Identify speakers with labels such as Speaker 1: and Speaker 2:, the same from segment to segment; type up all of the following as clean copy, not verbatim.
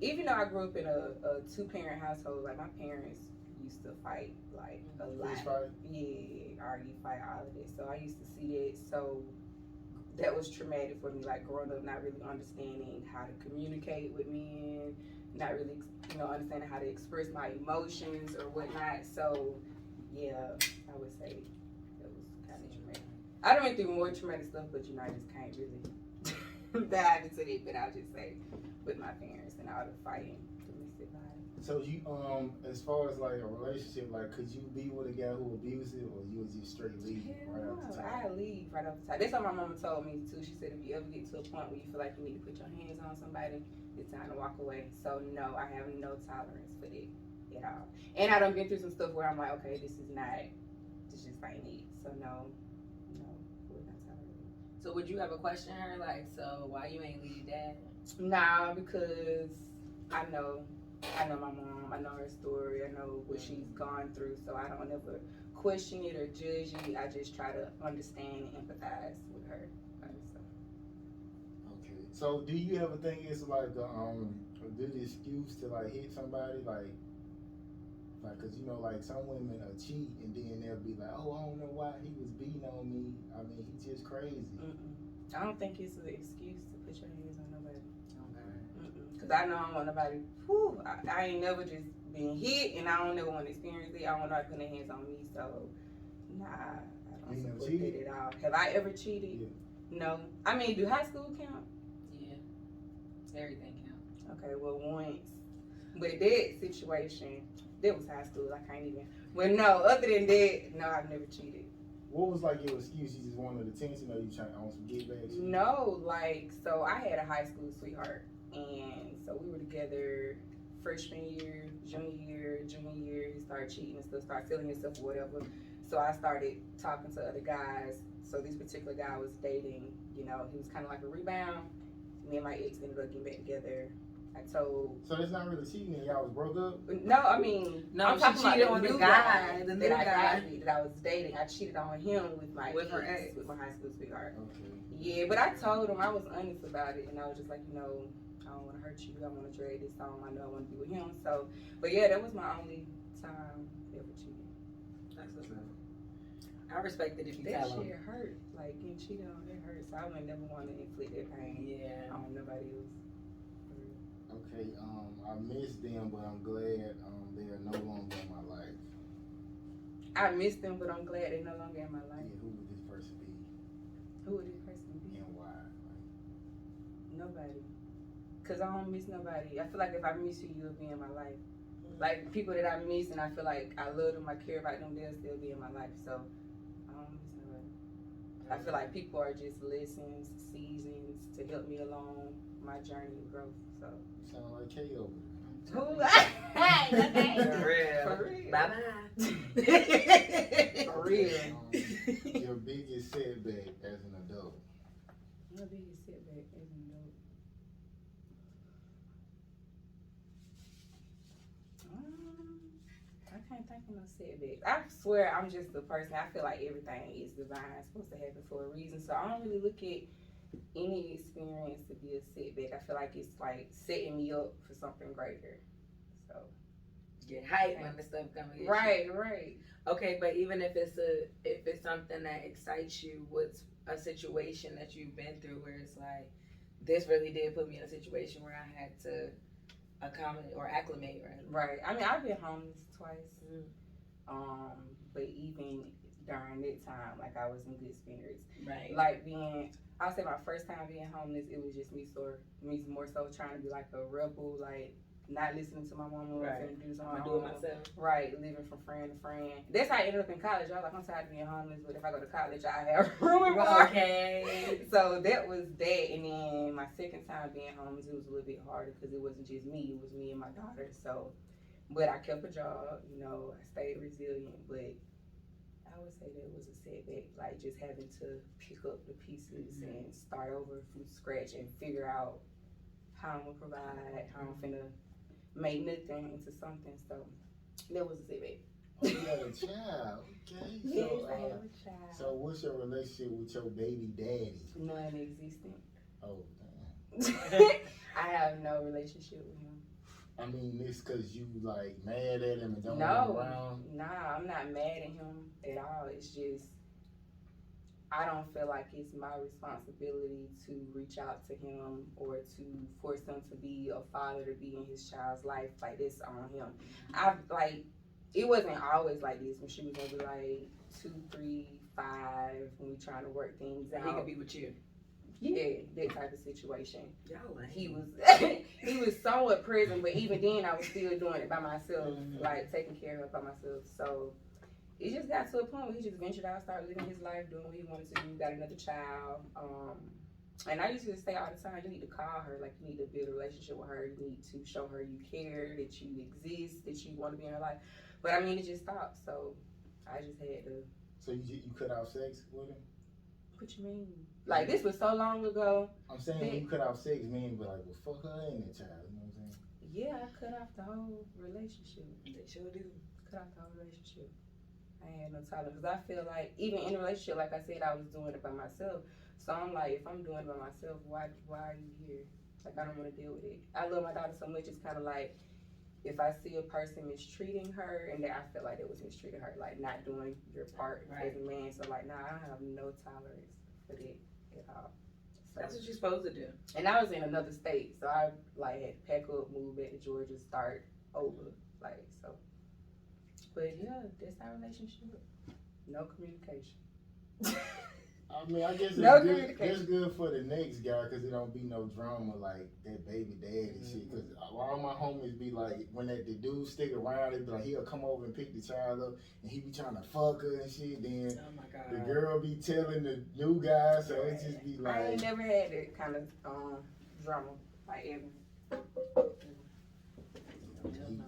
Speaker 1: even though I grew up in a 2-parent household, like my parents used to fight like a lot.
Speaker 2: Fist fight?
Speaker 1: Yeah, argue, fight, all of that. So I used to see that. So that was traumatic for me, like growing up, not really understanding how to communicate with men, not really, understanding how to express my emotions or whatnot. So yeah, I would say that was kind of traumatic. I done went through more traumatic stuff, but I just can't really dive into it. But I'll just say with my parents and all the fighting, domestic violence.
Speaker 2: So you as far as like a relationship, like could you be with a guy who abusive, or you was just straight leave right
Speaker 1: Hell
Speaker 2: off the
Speaker 1: no,
Speaker 2: top?
Speaker 1: I leave right off the top. That's what my mama told me too. She said if you ever get to a point where you feel like you need to put your hands on somebody, it's time to walk away. So no, I have no tolerance for that at all. And I done been through some stuff where I'm like, okay, this just ain't it. So no, would not tolerate it.
Speaker 3: So would you ever question her, like, so why you ain't leave dad?
Speaker 1: Nah, because I know my mom, I know her story, I know what she's gone through, so I don't ever question it or judge it. I just try to understand and empathize with her. So.
Speaker 2: Okay. So do you ever think it's like a good excuse to like hit somebody, like cause like some women cheat and then they'll be like, oh, I don't know why he was beating on me. I mean, he's just crazy.
Speaker 1: I don't think it's an excuse to put your hands on nobody.
Speaker 3: Okay.
Speaker 1: Cause I know I don't want nobody. I ain't never just been hit, and I don't never want to experience it. I don't want nobody putting their hands on me. So, nah, I don't support that at all. Have I ever cheated?
Speaker 2: Yeah.
Speaker 1: No. I mean, do high school count?
Speaker 3: Yeah. Everything counts.
Speaker 1: Okay, well, once. But that situation, that was high school. I can't even. But no, other than that, no, I've never cheated.
Speaker 2: What was like your excuse? You just wanted attention, or you trying on some get back?
Speaker 1: No, so I had a high school sweetheart, and so we were together freshman year, junior year. He started cheating and stuff, started feeling himself or whatever. So I started talking to other guys. So this particular guy I was dating, he was kind of like a rebound. Me and my ex ended up getting back together.
Speaker 2: So that's not really cheating. Y'all was broke up.
Speaker 1: No, I mean, I'm talking about
Speaker 3: cheated on the guy,
Speaker 1: that I was dating. I cheated on him with my
Speaker 3: her ex,
Speaker 1: with my high school sweetheart.
Speaker 2: Okay.
Speaker 1: Yeah, but I told him, I was honest about it, and I was just like, I don't want to hurt you. I want to drag this on. I know I want to be with him. So, but yeah, that was my only time ever cheating.
Speaker 3: That's what's up. I respect it if you
Speaker 1: That
Speaker 3: tell
Speaker 1: shit
Speaker 3: them.
Speaker 1: hurt. Like getting cheated on, it hurts. So I would never want to inflict that pain
Speaker 3: Yeah.
Speaker 1: on nobody else.
Speaker 2: Okay, I miss them, but I'm glad they are no longer in my life.
Speaker 1: I miss them, but I'm glad they're no longer in my life.
Speaker 2: Yeah, who would this person be?
Speaker 1: Who would this person be?
Speaker 2: And why?
Speaker 1: Nobody. Cause I don't miss nobody. I feel like if I miss you, you'll be in my life. Like people that I miss and I feel like I love them, I care about them, they'll still be in my life. So I don't miss nobody. I feel like people are just lessons, seasons to help me along my journey of growth. So
Speaker 2: You sound like K over
Speaker 1: who?
Speaker 3: For real.
Speaker 1: For real.
Speaker 3: Bye bye.
Speaker 1: For real.
Speaker 2: there. Your biggest setback as an adult.
Speaker 1: My biggest setback as an adult. I can't think of no setback. I swear I'm just the person. I feel like everything is divine. It's supposed to happen for a reason. So I don't really look at any experience to be a setback. I feel like it's like setting me up for something greater. So
Speaker 3: Get hype when the stuff comes.
Speaker 1: right.
Speaker 3: Okay, but even if it's something that excites you, what's a situation that you've been through where it's like, this really did put me in a situation where I had to accommodate or acclimate,
Speaker 1: Right. I mean, I've been homeless twice. But even during that time, like I was in good spirits.
Speaker 3: right?
Speaker 1: Like I'll say my first time being homeless, it was just me more so trying to be like a rebel, like not listening to my mama,
Speaker 3: Right.
Speaker 1: and do
Speaker 3: I'm
Speaker 1: something.
Speaker 3: gonna do it myself.
Speaker 1: Right, living from friend to friend. That's how I ended up in college. I was like, I'm tired of being homeless, but if I go to college, I have room and board.
Speaker 3: Okay.
Speaker 1: So that was that, and then my second time being homeless, it was a little bit harder because it wasn't just me; it was me and my daughter. So, but I kept a job. I stayed resilient. But I would say that was a setback, like just having to pick up the pieces and start over from scratch and figure out how I'm gonna provide, how I'm finna make nothing into something. So that was a setback.
Speaker 2: Oh, you got a child. Okay.
Speaker 1: Yes,
Speaker 2: So,
Speaker 1: I have a child.
Speaker 2: so what's your relationship with your baby daddy?
Speaker 1: Non-existent.
Speaker 2: Oh, damn.
Speaker 1: I have no relationship with him.
Speaker 2: I mean, it's because you like mad at him and don't
Speaker 1: No,
Speaker 2: want him around.
Speaker 1: nah, I'm not mad at him at all. It's just I don't feel like it's my responsibility to reach out to him or to force him to be a father, to be in his child's life. Like, this on him. I've like, it wasn't always like this. When she was maybe like 2, 3, 5, when we trying to work things
Speaker 3: He
Speaker 1: out.
Speaker 3: could be with you.
Speaker 1: Yeah, that type of situation.
Speaker 3: Y'all like
Speaker 1: He was he was somewhat present, but even then I was still doing it by myself, like taking care of it by myself. So it just got to a point where he just ventured out, started living his life, doing what he wanted to do, got another child. And I used to say all the time, you need to call her, like you need to build a relationship with her, you need to show her you care, that you exist, that you want to be in her life. But I mean, it just stopped, so I just had to.
Speaker 2: So you cut out sex with him?
Speaker 1: What you mean? Like, this was so long ago.
Speaker 2: I'm saying when you cut out sex, men be like, well, fuck her and that child. You know what I'm saying?
Speaker 1: Yeah, I cut off the whole relationship.
Speaker 3: They sure do.
Speaker 1: Cut off the whole relationship. I ain't had no tolerance because I feel like even in a relationship, like I said, I was doing it by myself. So I'm like, if I'm doing it by myself, why are you here? Like, I don't want to deal with it. I love my daughter so much. It's kind of like if I see a person mistreating her, and that I feel like it was mistreating her, like not doing your part as a man. So like, nah, I have no tolerance for that at all. So,
Speaker 3: That's what you're supposed to do.
Speaker 1: and I was in another state, so I like had to pack up, move back to Georgia, start over, like so. But yeah, that's our relationship. No communication.
Speaker 2: I mean, I guess
Speaker 1: No
Speaker 2: it's
Speaker 1: communication.
Speaker 2: good for the next guy because it don't be no drama like that baby dad and shit. Because all my homies be like, when the dude stick around, they be like, he'll come over and pick the child up and he be trying to fuck her and shit. Then
Speaker 3: Oh my God.
Speaker 2: the girl be telling the new guy, so it just be like.
Speaker 1: I ain't never had that kind of drama like ever.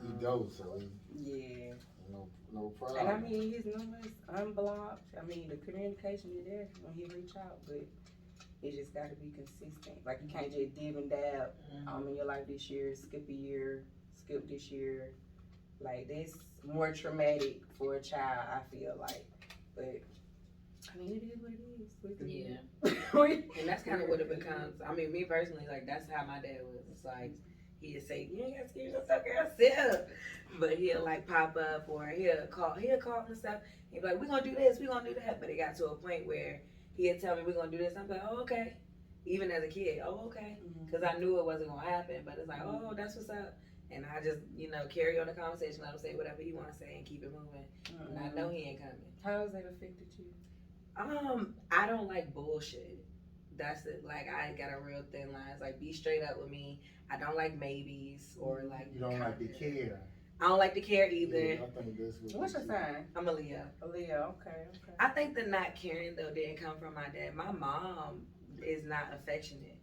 Speaker 2: He goes, so
Speaker 1: Yeah.
Speaker 2: no problem.
Speaker 1: And I mean, his numbers unblocked. I mean, the communication is there when he reach out, but it just got to be consistent. Like, you can't just dib and dab in your life this year, skip a year, skip this year. Like, that's more traumatic for a child, I feel like. But I mean, it is what it is.
Speaker 3: Yeah. And that's kind of what it becomes. I mean, me personally, like, that's how my dad was. It's like, he'd say, you ain't got to excuse yourself, girl, sit up. But he'll, like, pop up or he'll call and stuff. He'd be like, we're going to do this, we're going to do that. But it got to a point where he'd tell me, we're going to do this. I'm like, oh, okay. Even as a kid, oh, okay. Because I knew it wasn't going to happen. But it's like, oh, that's what's up. And I just, carry on the conversation, let him say whatever he want to say and keep it moving. And I know he ain't coming.
Speaker 1: How has that affected you?
Speaker 3: I don't like bullshit. That's it. Like, I got a real thin line. It's like, be straight up with me. I don't like maybes or like.
Speaker 2: You don't like to care.
Speaker 3: I don't like to care either.
Speaker 2: Yeah, I think that's
Speaker 1: What's your sign?
Speaker 3: I'm a Leo.
Speaker 1: A Leo, okay.
Speaker 3: I think the not caring though didn't come from my dad. My mom is not affectionate.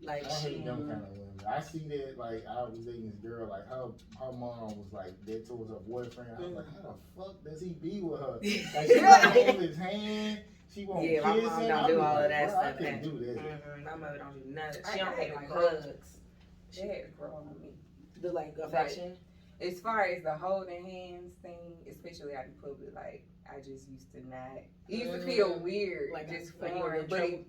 Speaker 3: Like,
Speaker 2: I hate them kind of women. I see that, like, I was dating this girl, like, her mom was like that towards her boyfriend. I was like, how the fuck does he be with her? Like, she won't hold his hand. She won't kiss him.
Speaker 3: My mom don't do all of that stuff.
Speaker 2: I couldn't do that.
Speaker 3: My mother don't do nothing.
Speaker 1: I
Speaker 3: She don't
Speaker 1: hate
Speaker 3: like
Speaker 1: girls.
Speaker 3: hugs.
Speaker 1: She had to grow on me.
Speaker 3: The like affection.
Speaker 1: As far as the holding hands thing, especially out in public, like, I just used to not. It used to feel weird,
Speaker 3: Like,
Speaker 1: just
Speaker 3: like you were
Speaker 1: foreign,
Speaker 3: in
Speaker 1: but
Speaker 3: trouble.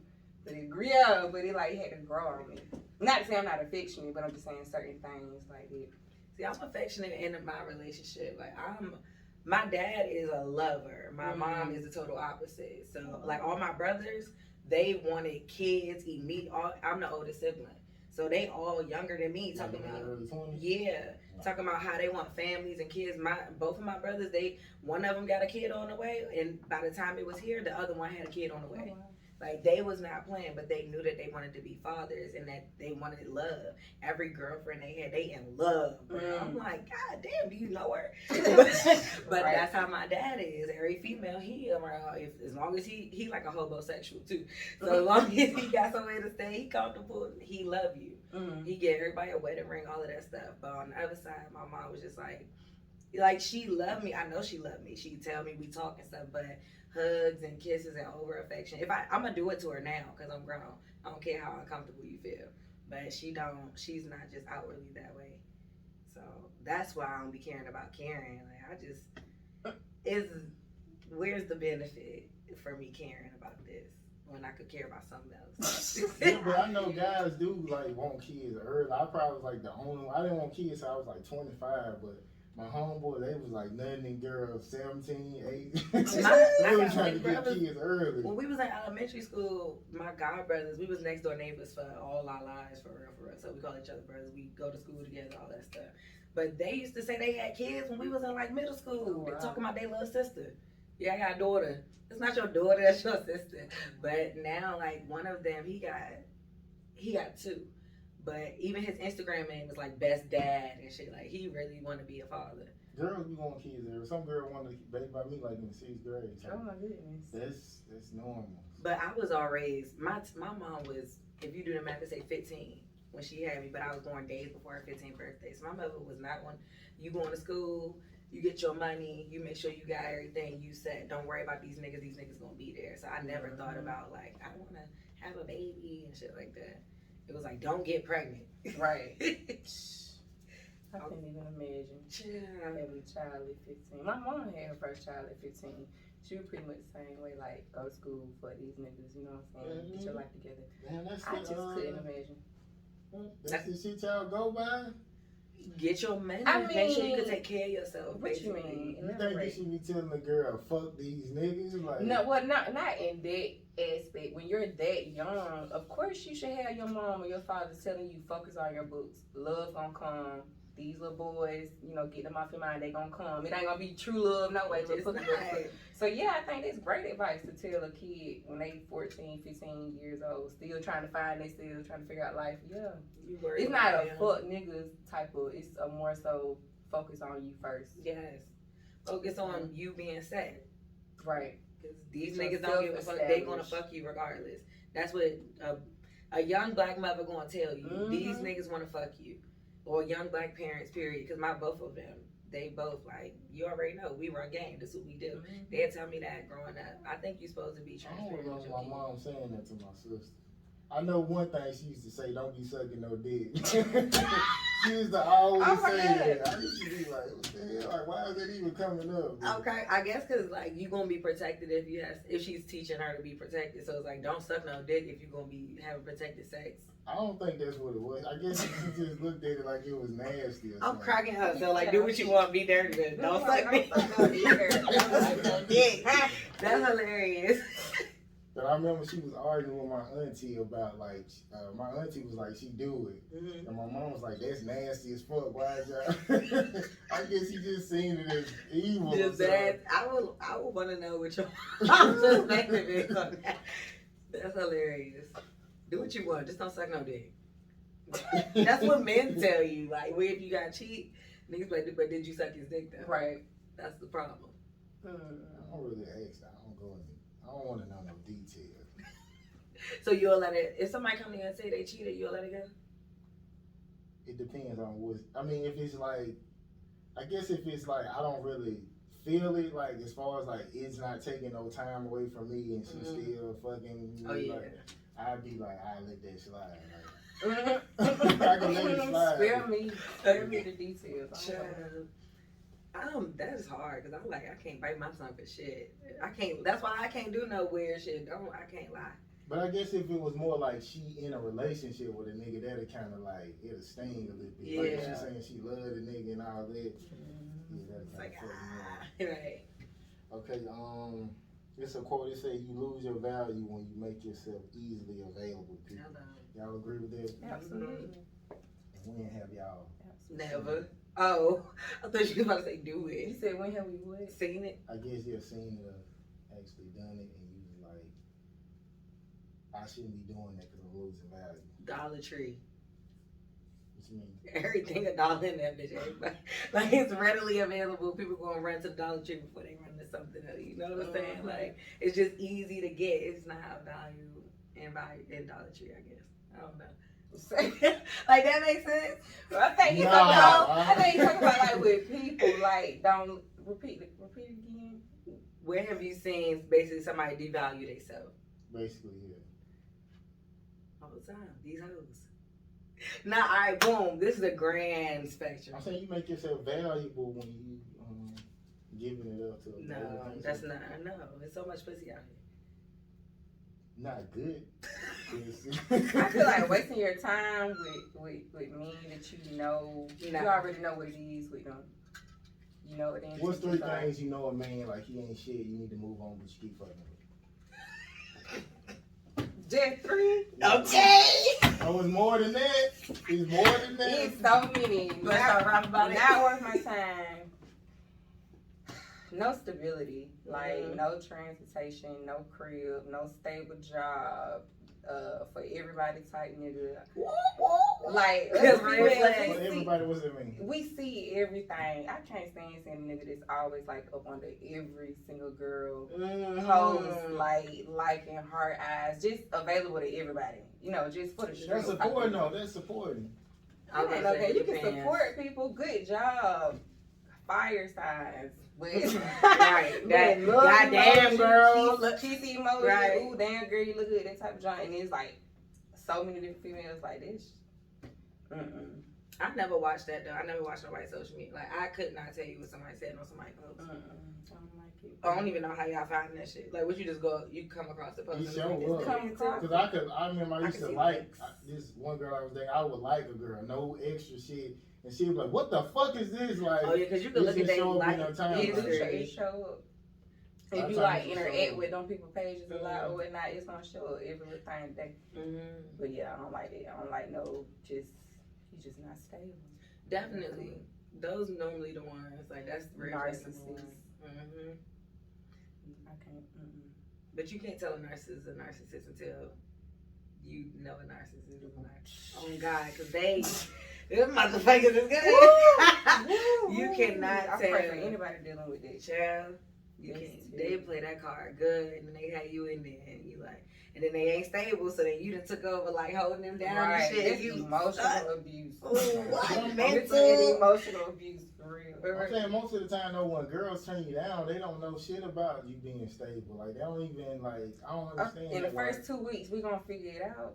Speaker 1: it like had to grow on me. Not to say I'm not affectionate, but I'm just saying certain things like it.
Speaker 3: See, I'm affectionate in my relationship. Like, my dad is a lover. My mom is the total opposite. So, like, all my brothers, they wanted kids, I'm the oldest sibling. So they all younger than me, talking about talking about how they want families and kids. Both of my brothers, one of them got a kid on the way, and by the time it was here, the other one had a kid on the way.
Speaker 1: Oh, wow.
Speaker 3: Like, they was not playing, but they knew that they wanted to be fathers and that they wanted love. Every girlfriend they had, they in love. I'm like, God damn, do you know her? But
Speaker 1: Right.
Speaker 3: that's how my dad is. Every female he around, as long as he like a homosexual too. So as long as he got somewhere to stay, he comfortable, he love you. He get everybody a wedding ring, all of that stuff. But on the other side, my mom was just like she loved me. I know she loved me. She tell me we talk and stuff, but hugs and kisses and over affection. I'm gonna do it to her now because I'm grown. I don't care how uncomfortable you feel, but she's not just outwardly that way. So that's why I don't be caring about caring. Like, where's the benefit for me caring about this? when I could care about something else.
Speaker 2: Yeah, but I know guys do like want kids early. I probably was like the only one. I didn't want kids till I was like 25, but my homeboy, they was like nothing in girls, 17, 8. They were trying to get kids early.
Speaker 3: When we was in elementary school, my god brothers, we was next door neighbors for all our lives, for real, for real. So we call each other brothers. We go to school together, all that stuff. But they used to say they had kids when we was in like middle school.
Speaker 1: Oh, wow.
Speaker 3: They talking about their little sister. Yeah, I got a daughter. It's not your daughter, that's your sister. But now, like, one of them, he got two. But even his Instagram name was like best dad and shit. Like, he really want to be a father.
Speaker 2: Girls be want kids early. Some girl wanted to baby by me like in the 6th grade. So
Speaker 1: Oh my goodness.
Speaker 2: that's normal.
Speaker 3: But I was all raised. My mom was, if you do the math, they say 15 when she had me. But I was born days before her 15th birthday. So my mother was not one. You going to school, you get your money, you make sure you got everything you said. Don't worry about these niggas. These niggas gonna be there. So I never thought about like I want to have a baby and shit like that. It was like, don't get pregnant.
Speaker 1: Right. I couldn't even imagine having a child at 15. My mom had her first child at 15. She was pretty much the same way, like go to school for these niggas, you know what I'm saying? Get your life together.
Speaker 2: Man, that's
Speaker 1: I just couldn't imagine.
Speaker 2: That's the shit y'all go by?
Speaker 3: Get your money.
Speaker 1: I
Speaker 3: Make sure you
Speaker 1: mean,
Speaker 3: can take care of yourself.
Speaker 1: What you
Speaker 3: basically.
Speaker 1: mean?
Speaker 2: You think you should be telling the girl, fuck these niggas? Like,
Speaker 1: No, well, not in that aspect. When you're that young, of course you should have your mom or your father telling you focus on your books. Love gonna come. These little boys, you know, get them off your mind. They gonna come. It ain't gonna be true love, no way. Just put So yeah, I think that's great advice to tell a kid when they 14, 15 years old, still trying to find they still trying to figure out life. Yeah, it's not a fuck niggas type of. It's a more so focus on you first.
Speaker 3: Yes, focus on you being sad.
Speaker 1: Right.
Speaker 3: Because these niggas don't give a fuck. They gonna fuck you regardless. That's what a young black mother gonna tell you. These niggas wanna fuck you. Or young black parents, period. Because both of them, they both like, you already know, we run game. This is what we do. They'll tell me that growing up. I think you're supposed to be
Speaker 2: I don't
Speaker 3: transparent with
Speaker 2: remember
Speaker 3: your
Speaker 2: my
Speaker 3: kids.
Speaker 2: mom saying that to my sister. I know one thing she used to say, don't be sucking no dick. She used to always say that. I used to be like, what the hell? Like, why is that even coming up? Dude?
Speaker 3: Okay, I guess because like you gonna be protected if she's teaching her to be protected. So it's like, don't suck no dick if you gonna be having protected sex.
Speaker 2: I don't think that's what it was. I guess she just looked at it like it was nasty or
Speaker 3: I'm
Speaker 2: something.
Speaker 3: cracking up. So like, do what you want, be dirty, but don't suck me. That's hilarious.
Speaker 2: But I remember she was arguing with my auntie about like, my auntie was like, she do it.
Speaker 3: Mm-hmm.
Speaker 2: And my mom was like, that's nasty as fuck. Why is y'all? I guess she just seen it as evil.
Speaker 3: Just that, I would want to know what your perspective is on that. That's hilarious. Do what you want, just don't suck no dick. That's what men tell you. Like, well, if you got cheat, niggas like, but did you suck his dick though?
Speaker 1: Right.
Speaker 3: That's the problem.
Speaker 2: I don't really ask. I don't go in. I don't want to know no details.
Speaker 3: So you'll let it, if somebody come to you and say they cheated, you'll let it go?
Speaker 2: It depends on what. I mean, if it's like, I guess if it's like I don't really feel it, like as far as like it's not taking no time away from me and she's still fucking me, like, I'd be like, I let that slide. Like, I can let it slide.
Speaker 1: Spare me the details.
Speaker 3: That is hard because I'm like, I can't bite my tongue for shit. I can't. That's why I can't do no weird shit. I can't lie.
Speaker 2: But I guess if it was more like she in a relationship with a nigga, that'd kind of like it'll sting a little bit.
Speaker 3: Yeah.
Speaker 2: Like if she's saying she love the nigga and all that. Yeah, that'd
Speaker 3: It's like,
Speaker 2: fuck me up.
Speaker 3: right.
Speaker 2: Okay, it's a quote. It say you lose your value when you make yourself easily available to people. Y'all agree with that?
Speaker 1: Absolutely.
Speaker 2: And when have y'all?
Speaker 3: Never. Oh, I thought you were about to say do
Speaker 1: You
Speaker 3: it.
Speaker 1: said when have we what?
Speaker 3: Seen it?
Speaker 2: I guess you've seen it, actually done it, and you was like, I shouldn't be doing that because I'm losing value.
Speaker 3: Dollar Tree.
Speaker 2: What you mean?
Speaker 3: Everything $1 in that bitch. Everybody, like it's readily available. People gonna run to the Dollar Tree before they run to something else. You know what I'm saying? Like it's just easy to get. It's not value in Dollar Tree, I guess. I don't know. Like that makes sense.
Speaker 1: I think you're talking about like with people like don't repeat it again.
Speaker 3: Where have you seen basically somebody devalue themselves?
Speaker 2: Basically, yeah.
Speaker 3: All the time. These hoes. Now, all right, boom. This is a grand spectrum.
Speaker 2: I'm saying you make yourself valuable when you giving it up to.
Speaker 3: No, that's not. No, there's so much pussy out
Speaker 2: not good.
Speaker 1: I feel like wasting your time with men that you know. You already know what it is with them. You know what it is.
Speaker 2: What's 3 things you know a man like he ain't shit? You need to move on, but you keep fucking with.
Speaker 1: Just 3.
Speaker 3: Okay.
Speaker 2: Oh, it's more than that. It's more than that.
Speaker 1: It's so many.
Speaker 3: Let's start rapping about it.
Speaker 1: Not worth my time. No stability, like no transportation, no crib, no stable job, for everybody type nigga. Like
Speaker 2: everybody, what's it mean?
Speaker 1: We see everything. I can't stand seeing a nigga that's always like up under every single girl, pose liking heart eyes, just available to everybody. You know, just for the street.
Speaker 2: That's supporting though. That's supporting.
Speaker 1: Okay, you can support people. Good job. Fire signs. But,
Speaker 3: right. That goddamn girl.
Speaker 1: Kissy emoji. Right. Ooh, damn girl, you look good. That type of joint. And it's like so many different females like this.
Speaker 3: I never watched that though. I never watched nobody's social media. Like I could not tell you what somebody said on somebody's post.
Speaker 1: I don't like it.
Speaker 3: I don't even know how y'all find that shit. Like, what you just go, you come across the post.
Speaker 2: You sure will. Because I remember I used to like this one girl I was dating. I would like a girl, no extra shit. And she was like, what the fuck is this? Like,
Speaker 3: oh, yeah, because you can look at that like,
Speaker 1: it show up. If you like interact with them people pages a lot or whatnot, it's gonna show up everything day. But yeah, I don't like it. I don't like you just not stable.
Speaker 3: Definitely. Those normally the ones, like that's real
Speaker 1: narcissists. I can't.
Speaker 3: But you can't tell a narcissist is a narcissist until you know a narcissist is not. Oh God, because them motherfuckers is good. You cannot tell.
Speaker 1: For anybody dealing with that.
Speaker 3: Child, you can't. They play that card good, and then they have you in there, and you like, and then they ain't stable, so then you done took over like holding them down and shit.
Speaker 1: It's emotional abuse.
Speaker 3: What?
Speaker 1: Mental emotional abuse for real.
Speaker 2: I'm saying most of the time though, when girls turn you down, they don't know shit about you being stable. Like they don't even like. I don't understand.
Speaker 1: In the first 2 weeks, we gonna figure it out.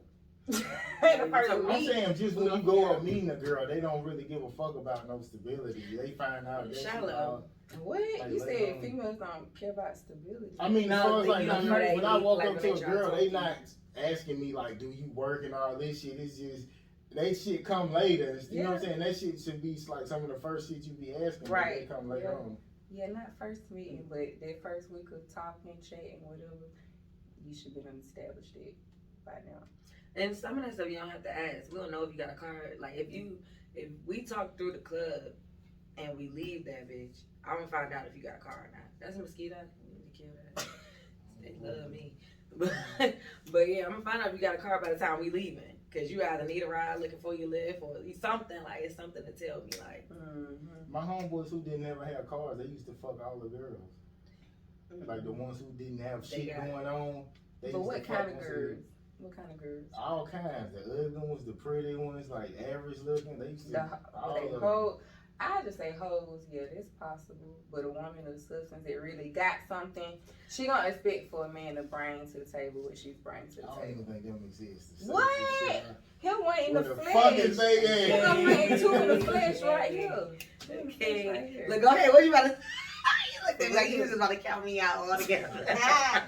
Speaker 2: I'm saying just when you go up meeting a girl, they don't really give a fuck about no stability. They find out that
Speaker 3: shallow.
Speaker 1: What? Like, you said females don't care about stability.
Speaker 2: I mean, as far as like when I walk up to a girl, they not asking me like, do you work and all this shit. It's just they shit come later. You know what I'm saying? That shit should be like some of the first shit you be asking. Right. They come later on.
Speaker 1: Yeah, not first meeting, but that first week of talking, chatting, whatever, you should be established it by now.
Speaker 3: And some of that stuff you don't have to ask. We don't know if you got a card. Like if we talk through the club and we leave that bitch, I'm gonna find out if you got a car or not. That's a mosquito. You need to kill that. They love me. But yeah, I'm gonna find out if you got a car by the time we leaving. Cause you either need a ride looking for your lift or something like it's something to tell me like.
Speaker 2: My homeboys who didn't ever have cars, they used to fuck all the girls. Like the ones who didn't have shit going on.
Speaker 1: But what kind of girls? What kind of girls?
Speaker 2: All kinds. The ugly ones, the pretty ones, like average looking. They used to
Speaker 1: I just say hoes, yeah, that's possible. But a woman of substance that really got something, she gonna expect for a man to bring to the table what she's bringing to the table.
Speaker 2: I don't even think them exist.
Speaker 1: What? Him one in the flesh.
Speaker 2: Fucking say
Speaker 1: Him one 2 in the flesh right here.
Speaker 3: Okay. Look, go ahead. What you about to? You look like you was about to count me out all together.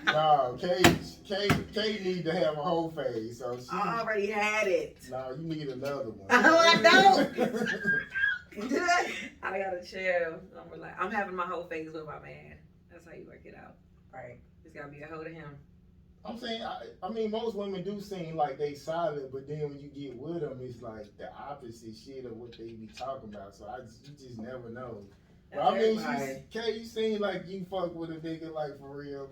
Speaker 2: No, Kay need to have a whole phase. So she
Speaker 3: I already had it.
Speaker 2: No, you need another one.
Speaker 3: Oh, I don't. I gotta chill. I'm having my whole phase with my man. That's how you work it out.
Speaker 1: Right.
Speaker 3: It's gotta be a hold of him.
Speaker 2: I'm saying, I mean, most women do seem like they solid, but then when you get with them, it's like the opposite shit of what they be talking about. So you just never know. But I mean, Kay, you seem like you fuck with a nigga like for real,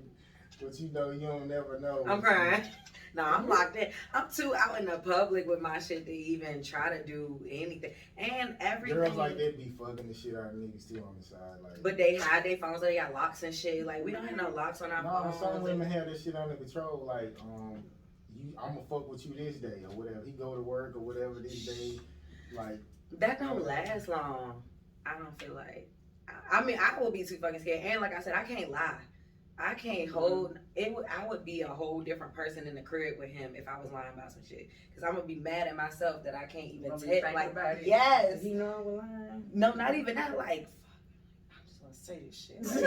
Speaker 2: but you know you don't never know.
Speaker 3: I'm crying. No, I'm locked in. I'm too out in the public with my shit to even try to do anything. And everything.
Speaker 2: Girls like that be fucking the shit out of niggas too on the side. Like,
Speaker 3: but they hide their phones, so they got locks and shit. Like, we don't have no locks on our phones.
Speaker 2: No, some women have that shit under control. Like, I'm gonna fuck with you this day or whatever. He go to work or whatever this day. Like,
Speaker 3: that don't last long. I don't feel like. I mean, I would be too fucking scared. And like I said, I can't lie. I can't hold it. I would be a whole different person in the crib with him if I was lying about some shit. Cause I'm gonna be mad at myself that I can't even tell. Like,
Speaker 1: about it.
Speaker 3: Yes.
Speaker 1: You know I was lying.
Speaker 3: No, not even that. Like, fuck, I just want to say this shit. Like,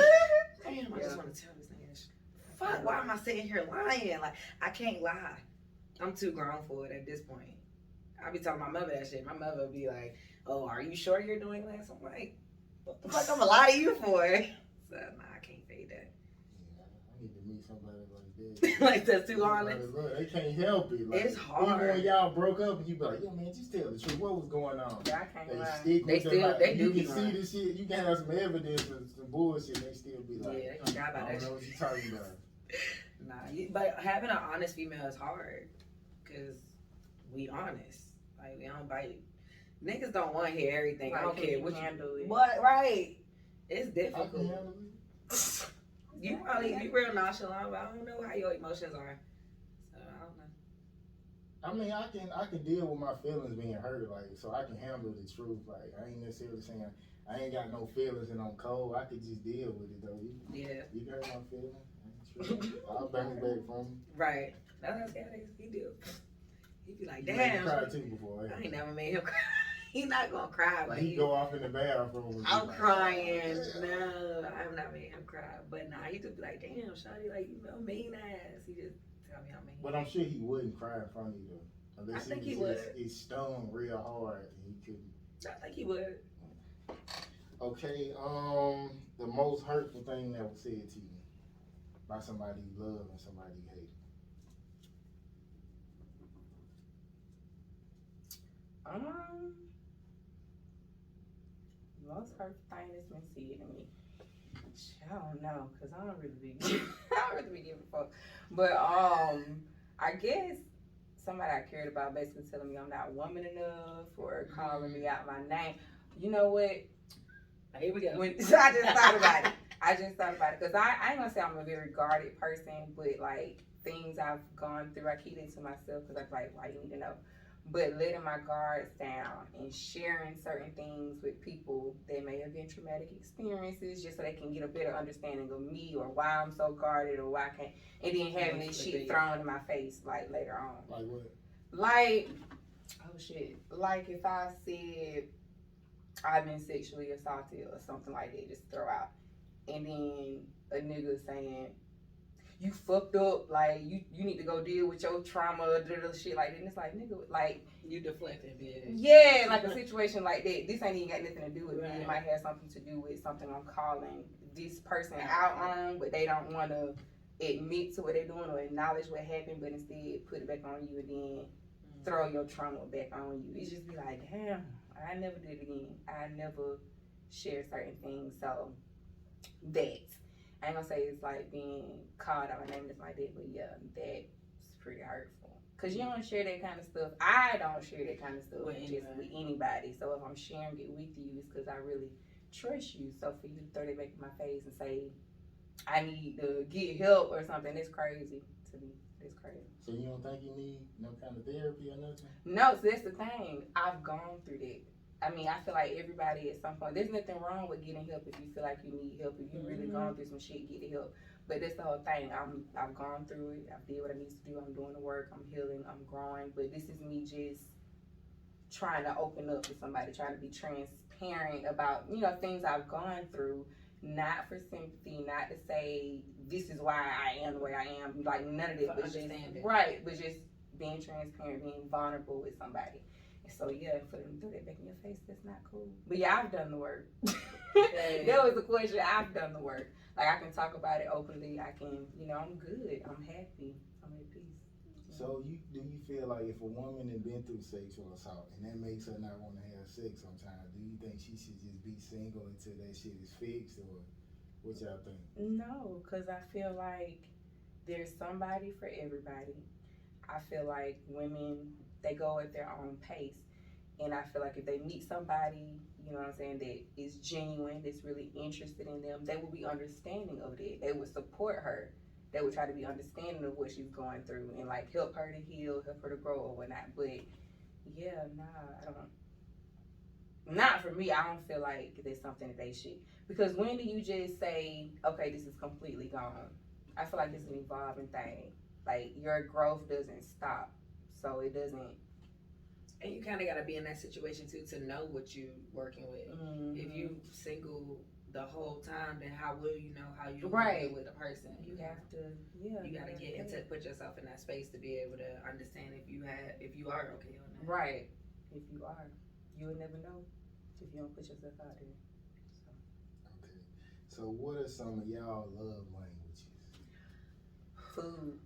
Speaker 3: damn, I just want to tell this nigga this shit. fuck? Why am I sitting here lying? Like, I can't lie. I'm too grown for it at this point. I be telling my mother that shit. My mother would be like, "Oh, are you sure you're doing less?" I'm like, "What the fuck? I'm gonna lie to you for?" So nah, I can't fade that.
Speaker 2: Yeah, I need to meet somebody like that.
Speaker 3: Like that's too honest.
Speaker 2: Look, they can't help it. Like,
Speaker 3: It's hard.
Speaker 2: Even when y'all broke up, and you be like, "Yo, man, just tell the truth. What was going on?"
Speaker 1: Yeah, I can't lie.
Speaker 2: Stick
Speaker 3: They
Speaker 2: with
Speaker 3: still,
Speaker 2: like,
Speaker 3: they do
Speaker 2: you
Speaker 3: be
Speaker 2: can see the shit. You can have some evidence of some bullshit. They still be like,
Speaker 3: Yeah, they forgot about
Speaker 2: I
Speaker 3: that
Speaker 2: don't know
Speaker 3: shit.
Speaker 2: what you talking about.
Speaker 3: Nah, but having an honest female is hard because we honest. Like we don't bite. Niggas don't want to hear everything.
Speaker 1: Like,
Speaker 3: I don't care what
Speaker 1: handle it.
Speaker 3: What right? It's
Speaker 2: I can
Speaker 3: difficult.
Speaker 2: handle it.
Speaker 3: You probably you real nonchalant, but I don't know how your emotions are. So I don't know.
Speaker 2: I mean, I can deal with my feelings being hurt, like, so I can handle the truth. Like, I ain't necessarily saying I ain't got no feelings and I'm cold. I could just deal with it though. You can hurt my feelings. True. I'll bounce back from him.
Speaker 3: Right. That's how he do. He be like,
Speaker 2: You made me
Speaker 3: damn.
Speaker 2: cry too before.
Speaker 3: I ain't never made him cry. He not gonna cry, but
Speaker 2: He go off in the bathroom.
Speaker 3: I'm crying. No, I've not made him cry. But nah, he just be like, damn, shawty, like, you know, mean ass. He just tell me I'm mean.
Speaker 2: But I'm sure he wouldn't cry in front of you though. Unless
Speaker 3: I think he would.
Speaker 2: It stung real hard and he couldn't.
Speaker 3: I think he would.
Speaker 2: Okay, the most hurtful thing that was said to you by somebody you love and somebody you hate.
Speaker 1: Most hurtful thing that's been said to me. I don't know, cause I don't really be giving a fuck. But I guess somebody I cared about basically telling me I'm not woman enough or calling me out my name. You know what?
Speaker 3: Here we go.
Speaker 1: I just thought about it. Because I ain't gonna say I'm a very guarded person, but like things I've gone through, I keep it to myself because I'm like, why you need to know? But letting my guards down and sharing certain things with people that may have been traumatic experiences just so they can get a better understanding of me or why I'm so guarded or why I can't. And then having this shit thrown in my face like later on.
Speaker 2: Like what?
Speaker 1: Like, oh shit. Like if I said I've been sexually assaulted or something like that, just throw out. And then a nigga saying, you fucked up, like you need to go deal with your trauma, shit like that. And it's like, nigga, like
Speaker 3: you deflecting, bitch.
Speaker 1: Yeah, like a situation like that. This ain't even got nothing to do with me. It might have something to do with something I'm calling this person out on, but they don't want to admit to what they're doing or acknowledge what happened, but instead put it back on you and then throw your trauma back on you. It just be like, damn, I never did it again. I never share certain things. So that. I ain't gonna say it's like being called out my name is like that, but yeah, that's pretty hurtful. Cause you don't share that kind of stuff. I don't share that kind of stuff with anybody. So if I'm sharing it with you, it's cause I really trust you. So for you to throw that back in my face and say, I need to get help or something, it's crazy to me. It's crazy.
Speaker 2: So you don't think you need no kind of therapy or nothing?
Speaker 1: No, so that's the thing. I've gone through that. I mean, I feel like everybody at some point, there's nothing wrong with getting help if you feel like you need help. If you really gone through some shit, get the help. But that's the whole thing. I've gone through it. I did what I need to do. I'm doing the work. I'm healing. I'm growing. But this is me just trying to open up to somebody, trying to be transparent about, you know, things I've gone through. Not for sympathy, not to say this is why I am the way I am. Like none of that. But just, right. But just being transparent, being vulnerable with somebody. So yeah, for them to throw that back in your face, that's not cool. But yeah, I've done the work. That was the question. I've done the work. Like I can talk about it openly. I can, you know, I'm good. I'm happy. I'm at peace.
Speaker 2: So do you feel like if a woman has been through sexual assault and that makes her not want to have sex sometimes, do you think she should just be single until that shit is fixed, or what y'all think?
Speaker 1: No, because I feel like there's somebody for everybody. I feel like women, they go at their own pace. And I feel like if they meet somebody, you know what I'm saying, that is genuine, that's really interested in them, they will be understanding of that. They would support her. They would try to be understanding of what she's going through and like help her to heal, help her to grow or whatnot. But yeah, I don't. Not for me. I don't feel like there's something that they should. Because when do you just say, okay, this is completely gone? I feel like it's an evolving thing. Like your growth doesn't stop. So it doesn't.
Speaker 3: And you kind of got to be in that situation too to know what you're working with. Mm-hmm. If you single the whole time, then how will you know how you
Speaker 1: Right.
Speaker 3: deal with a person?
Speaker 1: You have to, yeah.
Speaker 3: You gotta get into put yourself in that space to be able to understand if you are okay on that.
Speaker 1: Right. If you are, you would never know if you don't put yourself out there.
Speaker 2: Okay. So what are some of y'all love languages?
Speaker 1: Food.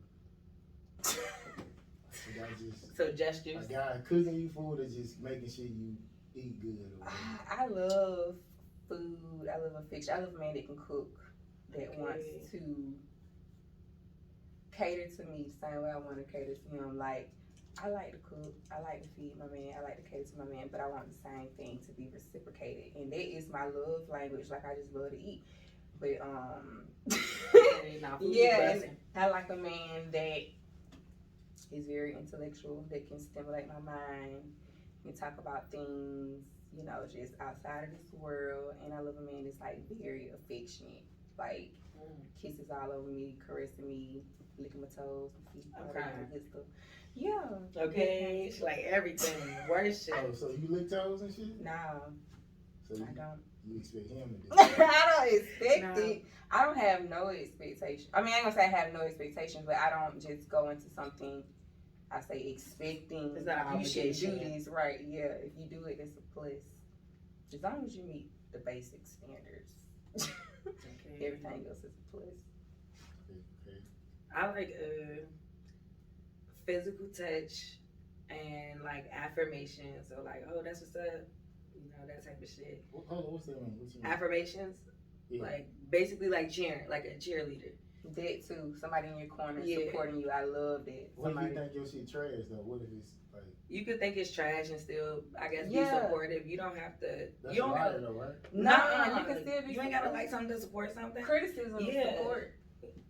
Speaker 3: So gestures.
Speaker 2: A guy cooking you food or just making sure you eat good or whatever?
Speaker 1: I love food. I love affection. I love a man that can cook, that wants to cater to me the same way I want to cater to him. Like, I like to cook. I like to feed my man. I like to cater to my man, but I want the same thing to be reciprocated. And that is my love language. Like, I just love to eat. But, yeah, and I like a man that is very intellectual, that can stimulate my mind and talk about things, you know, just outside of this world. And I love a man that's like very affectionate, like kisses all over me, caressing me, licking my toes, my feet, all that good stuff. Yeah.
Speaker 3: Okay. It's like everything. Worship.
Speaker 2: Oh, so you lick toes and shit?
Speaker 1: No,
Speaker 2: So
Speaker 1: I don't.
Speaker 2: You expect him to do
Speaker 1: I don't expect it. I don't have no expectation. I mean, I ain't gonna say I have no expectations, but I don't just go into something, I say, expecting
Speaker 3: it's not
Speaker 1: you should do
Speaker 3: obligation.
Speaker 1: this, right? Yeah, if you do it, it's a plus. As long as you meet the basic standards, everything else is a plus.
Speaker 2: Okay.
Speaker 3: I like physical touch and like affirmations. So like, oh, that's what's up. You know, that type of shit.
Speaker 2: Hold on, what's that mean? What you mean?
Speaker 3: Affirmations.
Speaker 2: Yeah.
Speaker 3: Like basically like cheering, like a cheerleader.
Speaker 1: That too. Somebody in your corner
Speaker 3: Yeah.
Speaker 1: supporting you. I love that.
Speaker 2: What if you think your shit trash though? What if it's like?
Speaker 3: You could think it's trash and still, I guess, be
Speaker 1: Yeah.
Speaker 3: supportive. You don't have to.
Speaker 2: That's
Speaker 3: You don't
Speaker 2: a lie
Speaker 3: gotta.
Speaker 2: though, right?
Speaker 1: Nah, you can still be.
Speaker 3: You ain't gotta like something to support something.
Speaker 1: Criticism,
Speaker 3: Yeah.
Speaker 1: support.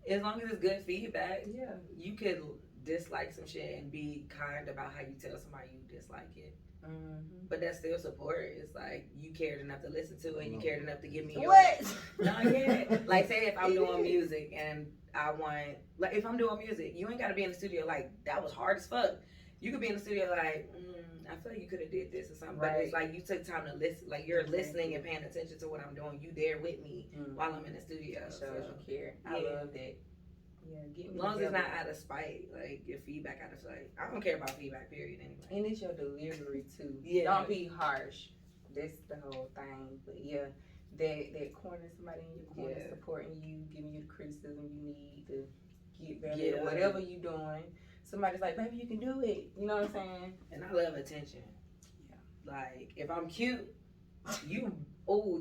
Speaker 3: As long as it's good feedback,
Speaker 1: Yeah.
Speaker 3: you could dislike some shit and be kind about how you tell somebody you dislike it.
Speaker 1: Mm-hmm.
Speaker 3: But that's still support. It's like you cared enough to listen to it and you cared enough to give me your.
Speaker 1: What?
Speaker 3: No, yeah. Like say if I'm doing music and I want, like if I'm doing music, you ain't gotta be in the studio like that was hard as fuck. You could be in the studio like, I feel like you could have did this or something. But it's like you took time to listen, like you're listening and paying attention to what I'm doing. You there with me while I'm in the studio.
Speaker 1: Shows you care. I love that. Yeah, get me
Speaker 3: as long as it's not out of spite, like your feedback out of spite. I don't care about feedback, period, anyway.
Speaker 1: And it's your delivery too.
Speaker 3: Yeah.
Speaker 1: Don't be harsh. That's the whole thing. But yeah, that corner, somebody in your corner supporting you, giving you the criticism you need to get better at whatever you doing. Somebody's like, baby, you can do it. You know what I'm saying?
Speaker 3: And I love attention.
Speaker 1: Yeah.
Speaker 3: Like if I'm cute, you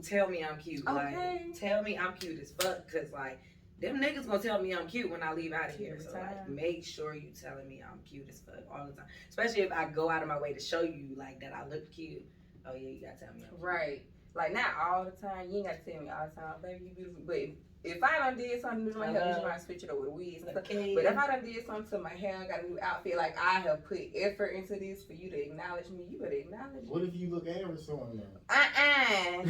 Speaker 3: tell me I'm cute.
Speaker 1: Okay.
Speaker 3: Like tell me I'm cute as fuck, cause like them niggas gonna tell me I'm cute when I leave out of here. So like make sure you telling me I'm cute as fuck all the time. Especially if I go out of my way to show you like that I look cute. Oh yeah, you gotta tell me I'm cute.
Speaker 1: Right. Like not all the time. You ain't gotta tell me all the time, baby, you beautiful. But if I done did something to my hair, you might switch it up with wigs and stuff.
Speaker 3: Okay.
Speaker 1: But if I done did something to my hair, got a new outfit, like I have put effort into this for you to acknowledge me, you better acknowledge me.
Speaker 2: What if you look average to him though?
Speaker 1: I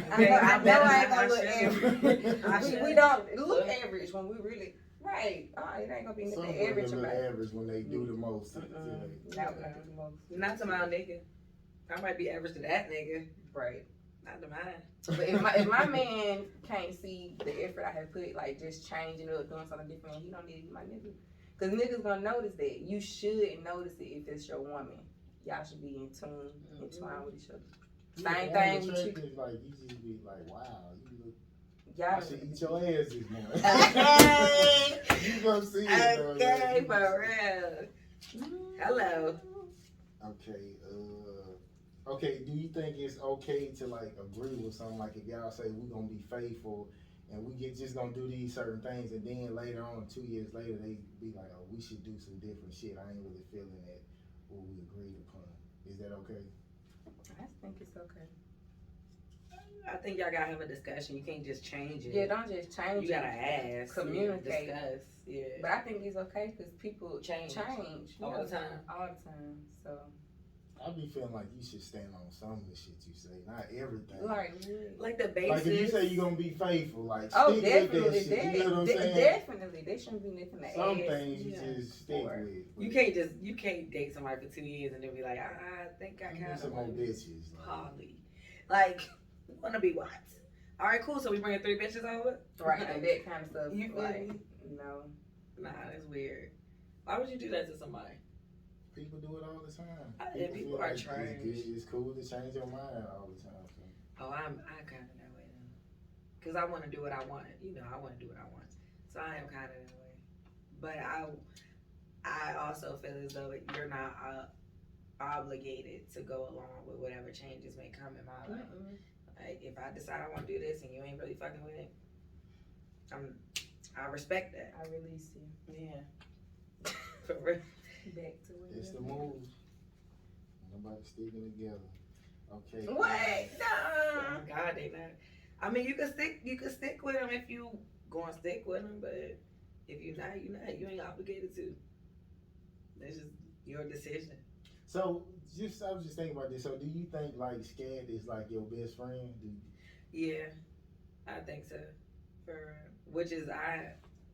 Speaker 1: know I ain't gonna look average. We don't look average when we really right. It ain't gonna be
Speaker 2: Some
Speaker 1: nothing average
Speaker 2: look
Speaker 1: about it.
Speaker 2: average when they do the most.
Speaker 1: Not when I do the most.
Speaker 3: Not to my nigga. I might be average to that nigga.
Speaker 1: Right.
Speaker 3: Not to mine.
Speaker 1: But if my man can't see the effort I have put, like just changing up, doing something different, he don't need to be my nigga. Cause niggas gonna notice that. You should notice it if it's your woman. Y'all should be in tune, entwined with each other. Same thing with you.
Speaker 2: Like you just be like, wow, you look.
Speaker 1: Y'all
Speaker 2: I should eat your ass this morning.
Speaker 3: Okay.
Speaker 2: You gonna see it though.
Speaker 3: Okay, for real. Hello.
Speaker 2: Okay, do you think it's okay to like agree with something, like if y'all say we're gonna be faithful and we just gonna do these certain things and then later on 2 years later they be like, oh, we should do some different shit. I ain't really feeling that what we agreed upon. Is that okay?
Speaker 1: I think it's okay.
Speaker 3: I think y'all gotta have a discussion. You can't just change it.
Speaker 1: Yeah, don't just change it.
Speaker 3: You gotta ask.
Speaker 1: Communicate.
Speaker 3: Discuss. Yeah.
Speaker 1: But I think it's okay because people change
Speaker 3: all the time.
Speaker 1: All the time. So.
Speaker 2: I be feeling like you should stand on some of the shit you say, not everything.
Speaker 3: Like the basics.
Speaker 2: Like if you say you're gonna be faithful, like
Speaker 1: oh,
Speaker 2: stick
Speaker 1: definitely,
Speaker 2: with that shit. You know what I'm saying?
Speaker 1: Definitely, there shouldn't be nothing to
Speaker 2: some
Speaker 1: add.
Speaker 2: things you just stick with.
Speaker 3: You can't date somebody for 2 years and then be like, I think I kind of
Speaker 2: some more bitches.
Speaker 3: Polly. Like, you wanna be what? All right, cool. So we bringing 3 bitches over?
Speaker 1: Right, and that kind of stuff.
Speaker 3: You feel
Speaker 1: like,
Speaker 3: me?
Speaker 1: no.
Speaker 3: Nah, that's weird. Why would you do that to somebody?
Speaker 2: People do it all the time.
Speaker 3: Yeah, people
Speaker 2: feel
Speaker 3: are
Speaker 2: like
Speaker 3: trash.
Speaker 2: It's cool to change your mind all the time. So.
Speaker 3: Oh, I kind of that way then. Cause I want to do what I want. You know, I want to do what I want. So I am kind of that way. But I also feel as though you're not obligated to go along with whatever changes may come in my life. Like if I decide I want to do this and you ain't really fucking with it, I respect that.
Speaker 1: I release you.
Speaker 3: Yeah. For real.
Speaker 1: Back to where
Speaker 2: It's the move. Nobody sticking together. Okay.
Speaker 1: What?
Speaker 3: Oh
Speaker 1: No.
Speaker 3: my God, they not. I mean, you can stick with them if you gonna stick with them, but if you're not, you're not. You ain't obligated to. That's just your decision.
Speaker 2: So, I was just thinking about this. So, do you think like Scat is like your best friend?
Speaker 3: Yeah, I think so. Which is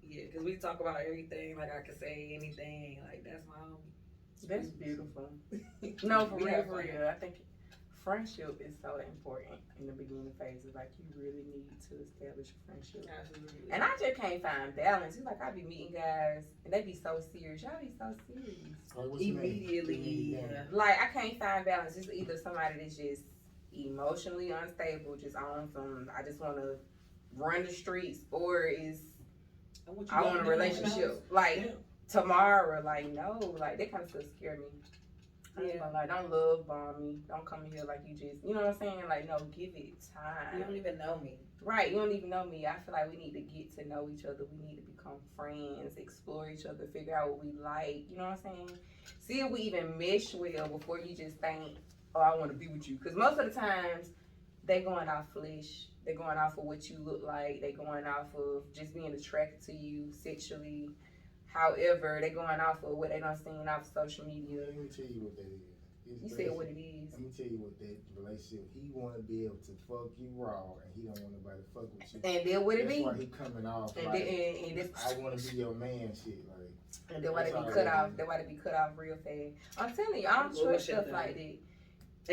Speaker 3: because we talk about everything. Like I could say anything. Like that's my homie.
Speaker 1: That's beautiful. No, for
Speaker 3: We
Speaker 1: real,
Speaker 3: have
Speaker 1: for
Speaker 3: fun.
Speaker 1: real. I think friendship is so important in the beginning phases. Like you really need to establish a friendship.
Speaker 3: Absolutely.
Speaker 1: And I just can't find balance. It's like I be meeting guys and they be so serious. Y'all be so serious.
Speaker 2: Like, what's your name?
Speaker 3: Immediately.
Speaker 2: Yeah.
Speaker 1: Like I can't find balance. It's either somebody that's just emotionally unstable, just on some I just want to run the streets, or is I want a relationship. Like tomorrow, like no, like that kind of stuff scare me.
Speaker 3: Yeah.
Speaker 1: Like don't love bomb me. Don't come here like you just, you know what I'm saying? Like no, give it time.
Speaker 3: You don't even know me.
Speaker 1: Right, you don't even know me. I feel like we need to get to know each other. We need to become friends, explore each other, figure out what we like. You know what I'm saying? See if we even mesh well before you just think, oh, I want to be with you. Because most of the times, they going off flesh. They're going off of what you look like. They're going off of just being attracted to you sexually. However, they're going off of what they done seen off social media.
Speaker 2: Let me tell you what that is.
Speaker 1: You said what it is.
Speaker 2: Let me tell you what that relationship. He want to be able to fuck you raw, and he don't want nobody to fuck with you.
Speaker 1: And then what it
Speaker 2: That's
Speaker 1: be?
Speaker 2: why he coming off
Speaker 1: And
Speaker 2: like,
Speaker 1: then, and
Speaker 2: I want to be your man shit. Like,
Speaker 1: And then why they
Speaker 2: That's
Speaker 1: be
Speaker 2: all
Speaker 1: cut
Speaker 2: it
Speaker 1: off?
Speaker 2: is.
Speaker 1: They why they be cut off real fast. I'm telling you, I don't
Speaker 3: Bullshit
Speaker 1: trust stuff
Speaker 3: though.
Speaker 1: like that.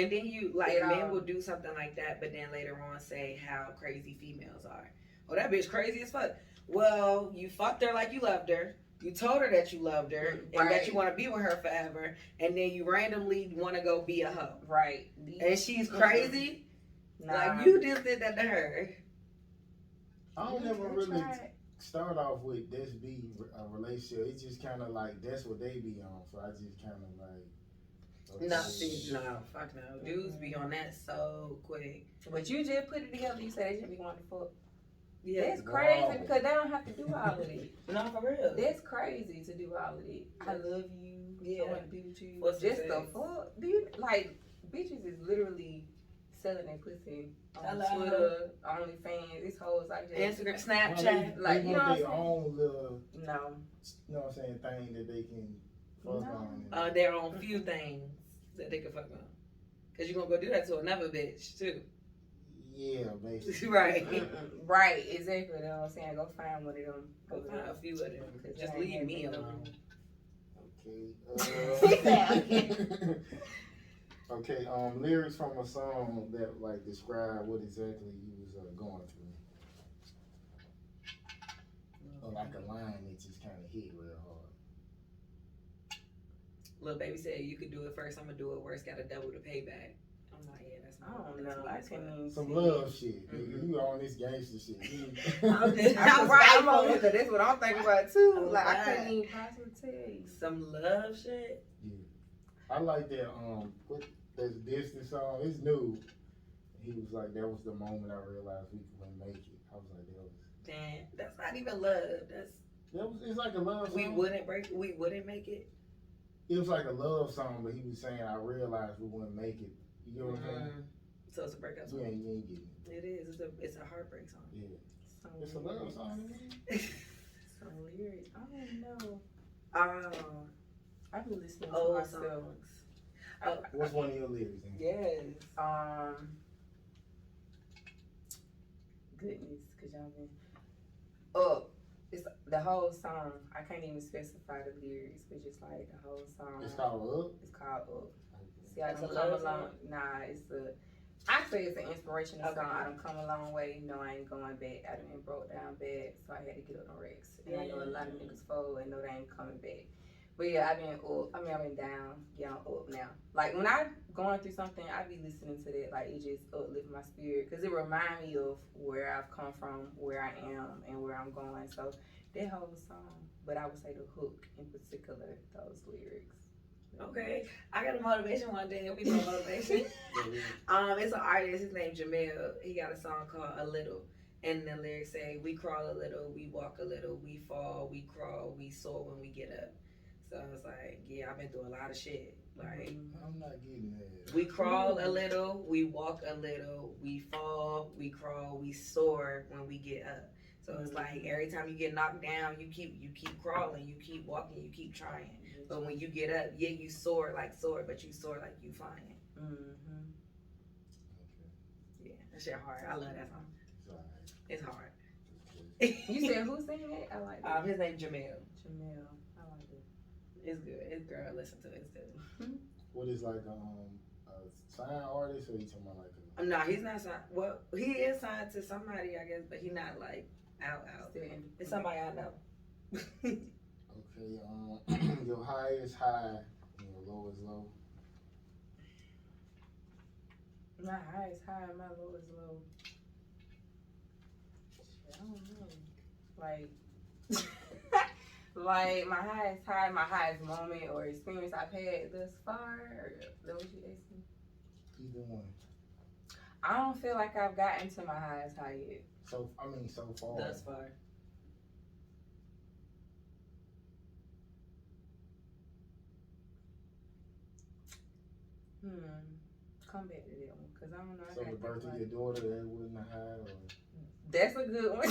Speaker 3: And then you like
Speaker 1: It,
Speaker 3: men will do something like that, but then later on say how crazy females are. Oh, that bitch crazy as fuck. Well, you fucked her like you loved her. You told her that you loved her and that
Speaker 1: Right.
Speaker 3: you want to be with her forever, and then you randomly want to go be a hoe.
Speaker 1: Right.
Speaker 3: And she's crazy.
Speaker 1: Nah.
Speaker 3: Like you just did that to her.
Speaker 2: I don't
Speaker 1: Yeah,
Speaker 2: ever
Speaker 1: I
Speaker 2: really
Speaker 1: tried.
Speaker 2: start off with this be a relationship. It's just kind of like that's what they be on. So I just kind of like. okay.
Speaker 3: No, see, no, fuck no. Dudes be on that so quick.
Speaker 1: But you just put it together. You said they should be wanting to fuck.
Speaker 3: Yeah,
Speaker 1: That's crazy
Speaker 2: Wow.
Speaker 1: because they don't have to do all of it.
Speaker 3: no, for real.
Speaker 1: That's crazy to do all of it. I love you.
Speaker 3: Yeah.
Speaker 1: I want to be with you.
Speaker 3: What's
Speaker 1: just
Speaker 3: the
Speaker 1: the
Speaker 3: sex?
Speaker 1: fuck? Do you like bitches is literally selling their pussy on
Speaker 3: Hello.
Speaker 1: Twitter, OnlyFans. These hoes like just
Speaker 3: Instagram,
Speaker 2: Well,
Speaker 3: Snapchat.
Speaker 1: Like,
Speaker 2: they
Speaker 1: you know
Speaker 2: want
Speaker 1: what
Speaker 2: their
Speaker 1: I'm saying?
Speaker 2: own little,
Speaker 1: no.
Speaker 2: you know what I'm saying, thing that they can fuck
Speaker 1: No.
Speaker 2: on. And,
Speaker 3: Their own few things that they can fuck on. Cause you gonna go do that to another bitch too.
Speaker 2: yeah, basically.
Speaker 3: Right.
Speaker 1: Right, exactly. You know what I'm saying? Go find one of them.
Speaker 3: Go find a few of them.
Speaker 1: Cause
Speaker 3: Just
Speaker 1: I ain't
Speaker 3: leave
Speaker 1: having
Speaker 3: me
Speaker 1: no
Speaker 3: alone.
Speaker 2: Okay. Okay. Lyrics from a song that like describe what exactly you was going through, or like a line that just kind of hit real hard.
Speaker 3: Little baby said you could do it first. I'm gonna do it worse. Got to double the payback. I'm like, yeah, that's
Speaker 1: I
Speaker 3: not.
Speaker 1: don't
Speaker 3: that's
Speaker 1: know.
Speaker 3: what
Speaker 1: I
Speaker 3: it's
Speaker 1: can't
Speaker 3: for.
Speaker 1: even
Speaker 2: Some
Speaker 1: see.
Speaker 2: love shit.
Speaker 3: Mhm.
Speaker 2: You on this gangster shit.
Speaker 3: I'm just-
Speaker 1: I'm right. I'm on
Speaker 3: spiteful.
Speaker 1: it. That's what I'm thinking about too.
Speaker 3: Oh,
Speaker 1: Like I
Speaker 3: God.
Speaker 1: couldn't even possibly tell you.
Speaker 3: Some love shit.
Speaker 2: I like that. What that distance song? It's new. He was like, that was the moment I realized we couldn't make it. I was like,
Speaker 3: Damn, that's not even love. That's
Speaker 2: it's like a love song.
Speaker 3: we wouldn't make it.
Speaker 2: It was like a love song, but he was saying, I realized we wouldn't make it. You know what I'm saying?
Speaker 3: So it's a breakup song.
Speaker 2: You ain't getting it.
Speaker 3: It is. It's a heartbreak song.
Speaker 2: Yeah.
Speaker 1: Some
Speaker 2: It's a love
Speaker 1: lyrics.
Speaker 2: song. Isn't it?
Speaker 1: Some lyrics. I don't know.
Speaker 3: Oh,
Speaker 1: I've been listening to
Speaker 3: old
Speaker 1: myself.
Speaker 3: songs. Oh,
Speaker 2: What's one of your lyrics? Then?
Speaker 3: yes.
Speaker 1: Goodness, cause y'all been up. It's the whole song. I can't even specify the lyrics, but just like the whole song.
Speaker 2: It's called Up.
Speaker 1: It's called Up. See, I
Speaker 3: It's a
Speaker 1: don't
Speaker 3: love
Speaker 1: come along.
Speaker 3: song?
Speaker 1: Nah, it's a I say it's an inspirational
Speaker 3: Okay.
Speaker 1: song. I done come a long way. No, I ain't going back. I done been broke down bad, so I had to get up on Rex. And I know a lot of niggas fold and know they ain't coming back. But yeah, I've been up. I mean, I've been down. Yeah, I'm up now. Like when I going through something, I be listening to that. Like it just uplift my spirit because it remind me of where I've come from, where I am, and where I'm going. So that whole song. But I would say the hook in particular, those lyrics.
Speaker 3: Okay, I got a motivation one day. We do motivation. It's an artist. His name Jamil. He got a song called "A Little," and the lyrics say, "We crawl a little, we walk a little, we fall, we crawl, we soar when we get up." So I was like, yeah, I've been through a lot of shit. Like,
Speaker 2: I'm not getting that.
Speaker 3: we crawl a little, we walk a little, we fall, we crawl, we soar when we get up. So it's like every time you get knocked down, you keep crawling, you keep walking, you keep trying. But when you get up, yeah, you soar, but you soar like you flying.
Speaker 1: Mm-hmm.
Speaker 3: Yeah, that shit hard. I love that song. It's hard.
Speaker 1: You said who sang it? I like that.
Speaker 3: His name Jamil.
Speaker 1: Jamil. I like it.
Speaker 3: It's good. It's girl. Listen to it. It's good.
Speaker 2: What is like a signed artist, or you talking about like a?
Speaker 3: No, he's not signed. Well, he is signed to somebody, I guess, but he's not like out. It's somebody I know.
Speaker 2: Okay. Your high is high, and your low is low.
Speaker 1: My high is high, my low is low. I don't know. Like, like my high is high, my highest moment or experience I've had thus far. Or that what you asking?
Speaker 2: Either one.
Speaker 1: I don't feel like I've gotten to my highest high yet.
Speaker 2: So far.
Speaker 3: Thus far.
Speaker 1: Come back to that one, cause I don't know.
Speaker 2: So the birth of your daughter, that wasn't a high, or?
Speaker 1: That's a good one.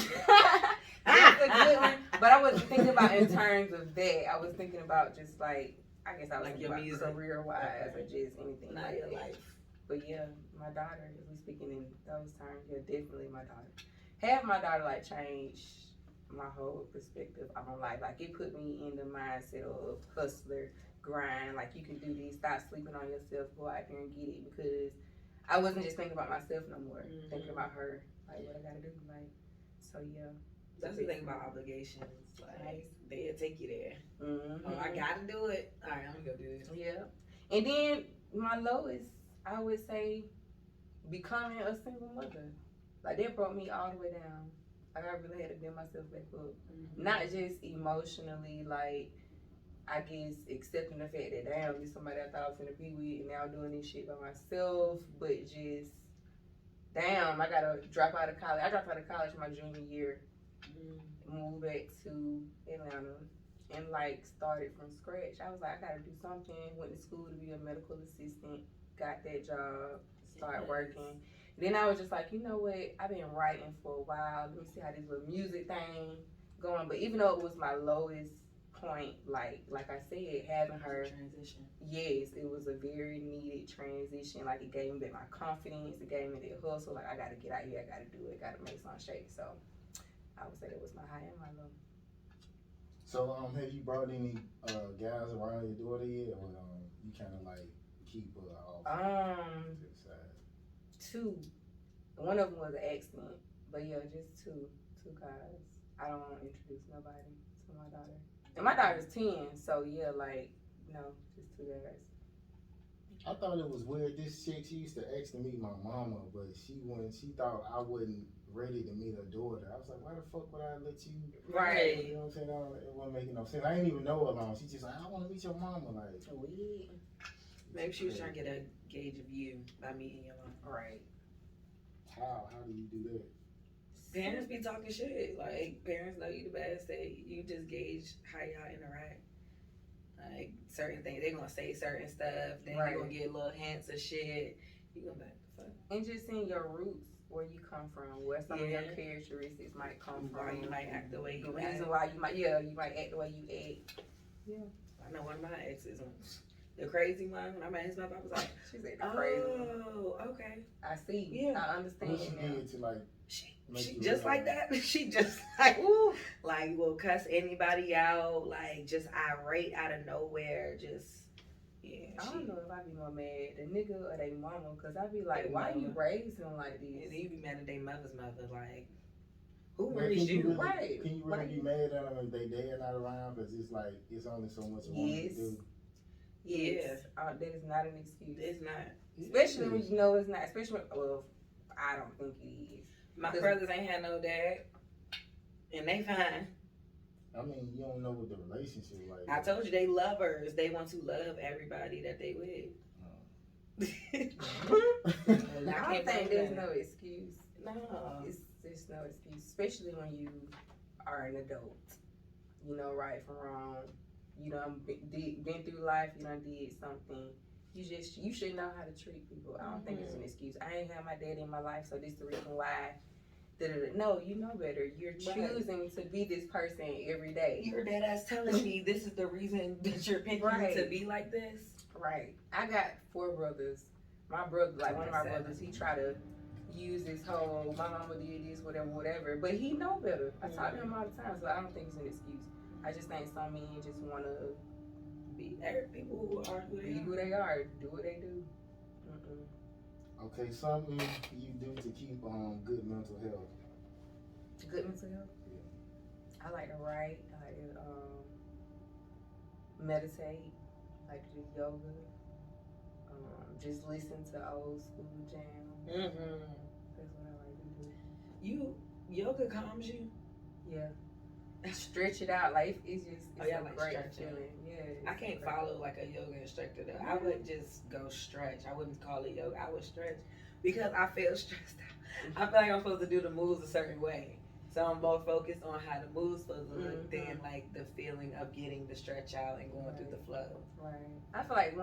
Speaker 1: That's a good one. But I wasn't thinking about in terms of that. I was thinking about just like, I guess I was
Speaker 3: Like
Speaker 1: thinking
Speaker 3: your
Speaker 1: about
Speaker 3: music.
Speaker 1: career-wise or just anything.
Speaker 3: Not
Speaker 1: like
Speaker 3: your
Speaker 1: that.
Speaker 3: life.
Speaker 1: But yeah, my daughter, if we speaking in those terms, yeah, definitely my daughter. Have my daughter like changed my whole perspective on life. Like it put me in the mindset of hustler, grind. Like you can do this, stop sleeping on yourself, go out there and get it. Because I wasn't just thinking about myself no more, thinking about her. Like what I gotta do, like so yeah.
Speaker 3: That's the thing about obligations. Like they'll take you there. Oh, I gotta do it. All right, I'm gonna go do it.
Speaker 1: Yeah, and then my lowest, I would say, becoming a single mother. Like that brought me all the way down. Like I really had to build myself back up. Not just emotionally, like I guess accepting the fact that damn, this somebody I thought I was gonna be with, and now I'm doing this shit by myself. But just damn, I gotta drop out of college. I dropped out of college my junior year, moved back to Atlanta, and like started from scratch. I was like, I gotta do something. Went to school to be a medical assistant. Got that job. Started working. Then I was just like, you know what? I've been writing for a while. Let me see how this little music thing going. But even though it was my lowest point, like I said, having her
Speaker 3: transition.
Speaker 1: Yes, it was a very needed transition. Like it gave me back my confidence. It gave me that hustle. Like I gotta get out here. I gotta do it. Gotta make something shake. So I would say that was my high and my low.
Speaker 2: So have you brought any guys around your daughter yet, or you kind of like keep her off to the side?
Speaker 1: 2. One of them was an accident, but yeah, just two guys. I don't want to introduce nobody to my daughter. And my daughter's 10, so yeah, like no, just 2 guys.
Speaker 2: I thought it was weird. This chick, she used to ask to meet my mama, but she thought I wasn't ready to meet her daughter. I was like, why the fuck would I let you?
Speaker 3: Right.
Speaker 2: You know what I'm saying? It wasn't making no sense. I didn't even know her long. She just like, I want to meet your mama. Like,
Speaker 1: Weird.
Speaker 3: Maybe she was trying to get a gauge of you by meeting your mom.
Speaker 1: Right.
Speaker 2: how do you do that?
Speaker 3: Parents be talking shit. Like, parents know you the best. You just gauge how y'all interact. Like, certain things, they gonna say certain stuff. Then
Speaker 1: Right.
Speaker 3: you gonna get little hints of shit. You gonna be like, the fuck?
Speaker 1: And just seeing your roots, where you come from, where some of your
Speaker 3: Yeah.
Speaker 1: characteristics might come
Speaker 3: Why
Speaker 1: from.
Speaker 3: you might act the way you
Speaker 1: The
Speaker 3: act.
Speaker 1: reason why you might act the way you act. Yeah.
Speaker 3: I know one of my exes, the crazy one, when I met his mother, I was like,
Speaker 1: She said the crazy one.
Speaker 3: oh, okay.
Speaker 1: I see.
Speaker 3: Yeah.
Speaker 1: I understand
Speaker 2: What she
Speaker 1: now.
Speaker 2: did to like make
Speaker 3: She
Speaker 2: you
Speaker 3: just like
Speaker 2: realize?
Speaker 3: that. She just like, ooh, like will cuss anybody out, like just irate out of nowhere, just Yeah,
Speaker 1: I don't know if I be more mad the nigga or they mama, cause I be like,
Speaker 3: They
Speaker 1: why you
Speaker 3: mama.
Speaker 1: raise him like
Speaker 3: and
Speaker 1: this?
Speaker 3: they be mad at their mother's mother, like, who
Speaker 2: But
Speaker 3: raised you?
Speaker 1: Right.
Speaker 2: Can you really be mad at them if they dad not around? Because it's like, it's only so much a woman can do.
Speaker 1: Yes. That is not an excuse.
Speaker 3: It's not.
Speaker 1: Especially when you know it's not. Especially well, I don't think it is.
Speaker 3: My brothers ain't had no dad, and they fine.
Speaker 2: I mean, you don't know what the relationship like.
Speaker 3: I told you they lovers. They want to love everybody that they with.
Speaker 1: I don't think there's no excuse.
Speaker 3: No.
Speaker 1: There's no excuse, especially when you are an adult. You know right from wrong. You done been through life. You done did something. You should know how to treat people. I don't think it's an excuse. I ain't had my dad in my life, so this is the reason why. No, you know better. You're choosing to be this person every day.
Speaker 3: Your dad ass telling me this is the reason that you're picking to be like this.
Speaker 1: Right. I got 4 brothers. My brother, like one of my brothers, he try to use this whole my mama did this, whatever. But he know better. I talk to him all the time, so I don't think it's an excuse. I just think some men just want to be people who are who they are. Do what they do.
Speaker 2: Okay, something you do to keep good mental health.
Speaker 1: Good mental health? Yeah. I like to write. I like to meditate. I like to do yoga. Just listen to old school jams. That's what I like to do.
Speaker 3: Yoga calms you?
Speaker 1: Yeah. Stretch it out. Like it's just a great feeling. Yeah.
Speaker 3: I can't follow like a yoga instructor though. I would just go stretch. I wouldn't call it yoga. I would stretch because I feel stressed out. I feel like I'm supposed to do the moves a certain way. So I'm more focused on how the move's supposed to look than like the feeling of getting the stretch out and going through the flow.
Speaker 1: Right. I feel like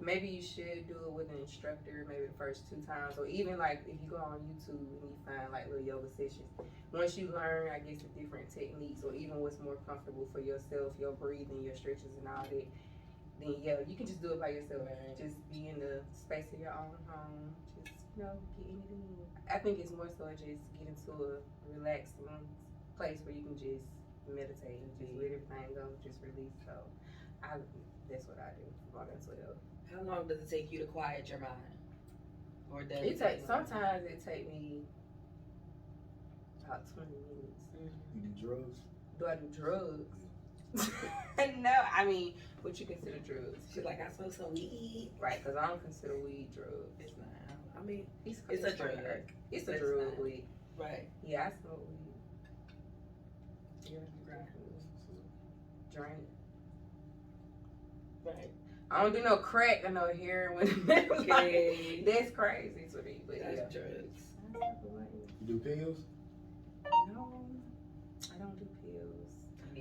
Speaker 1: maybe you should do it with an instructor maybe the first 2 times, or even like if you go on YouTube and you find like little yoga sessions. Once you learn, I guess, the different techniques or even what's more comfortable for yourself, your breathing, your stretches and all that, then yeah, you can just do it by yourself. Just be in the space of your own home. Just, getting it in. I think it's more so just get into a relaxing place where you can just meditate and just let everything go, just release. So that's what I do for my mental health.
Speaker 3: How long does it take you to quiet your mind? Or does
Speaker 1: sometimes it take me about 20 minutes.
Speaker 2: You do drugs?
Speaker 1: Do I do drugs? No, I mean, what you consider drugs?
Speaker 3: She's like, I smoke some weed.
Speaker 1: Right, because I don't consider weed drugs.
Speaker 3: It's not. I mean,
Speaker 1: it's
Speaker 3: a drug.
Speaker 1: It's a drug, weed.
Speaker 3: Right.
Speaker 1: Yeah, I smoke weed. Yeah, drink.
Speaker 3: Right.
Speaker 1: I don't do no crack or no heroin.
Speaker 3: Okay.
Speaker 1: That's crazy to me, but
Speaker 3: that's drugs.
Speaker 2: You do pills?
Speaker 1: No, I don't do pills.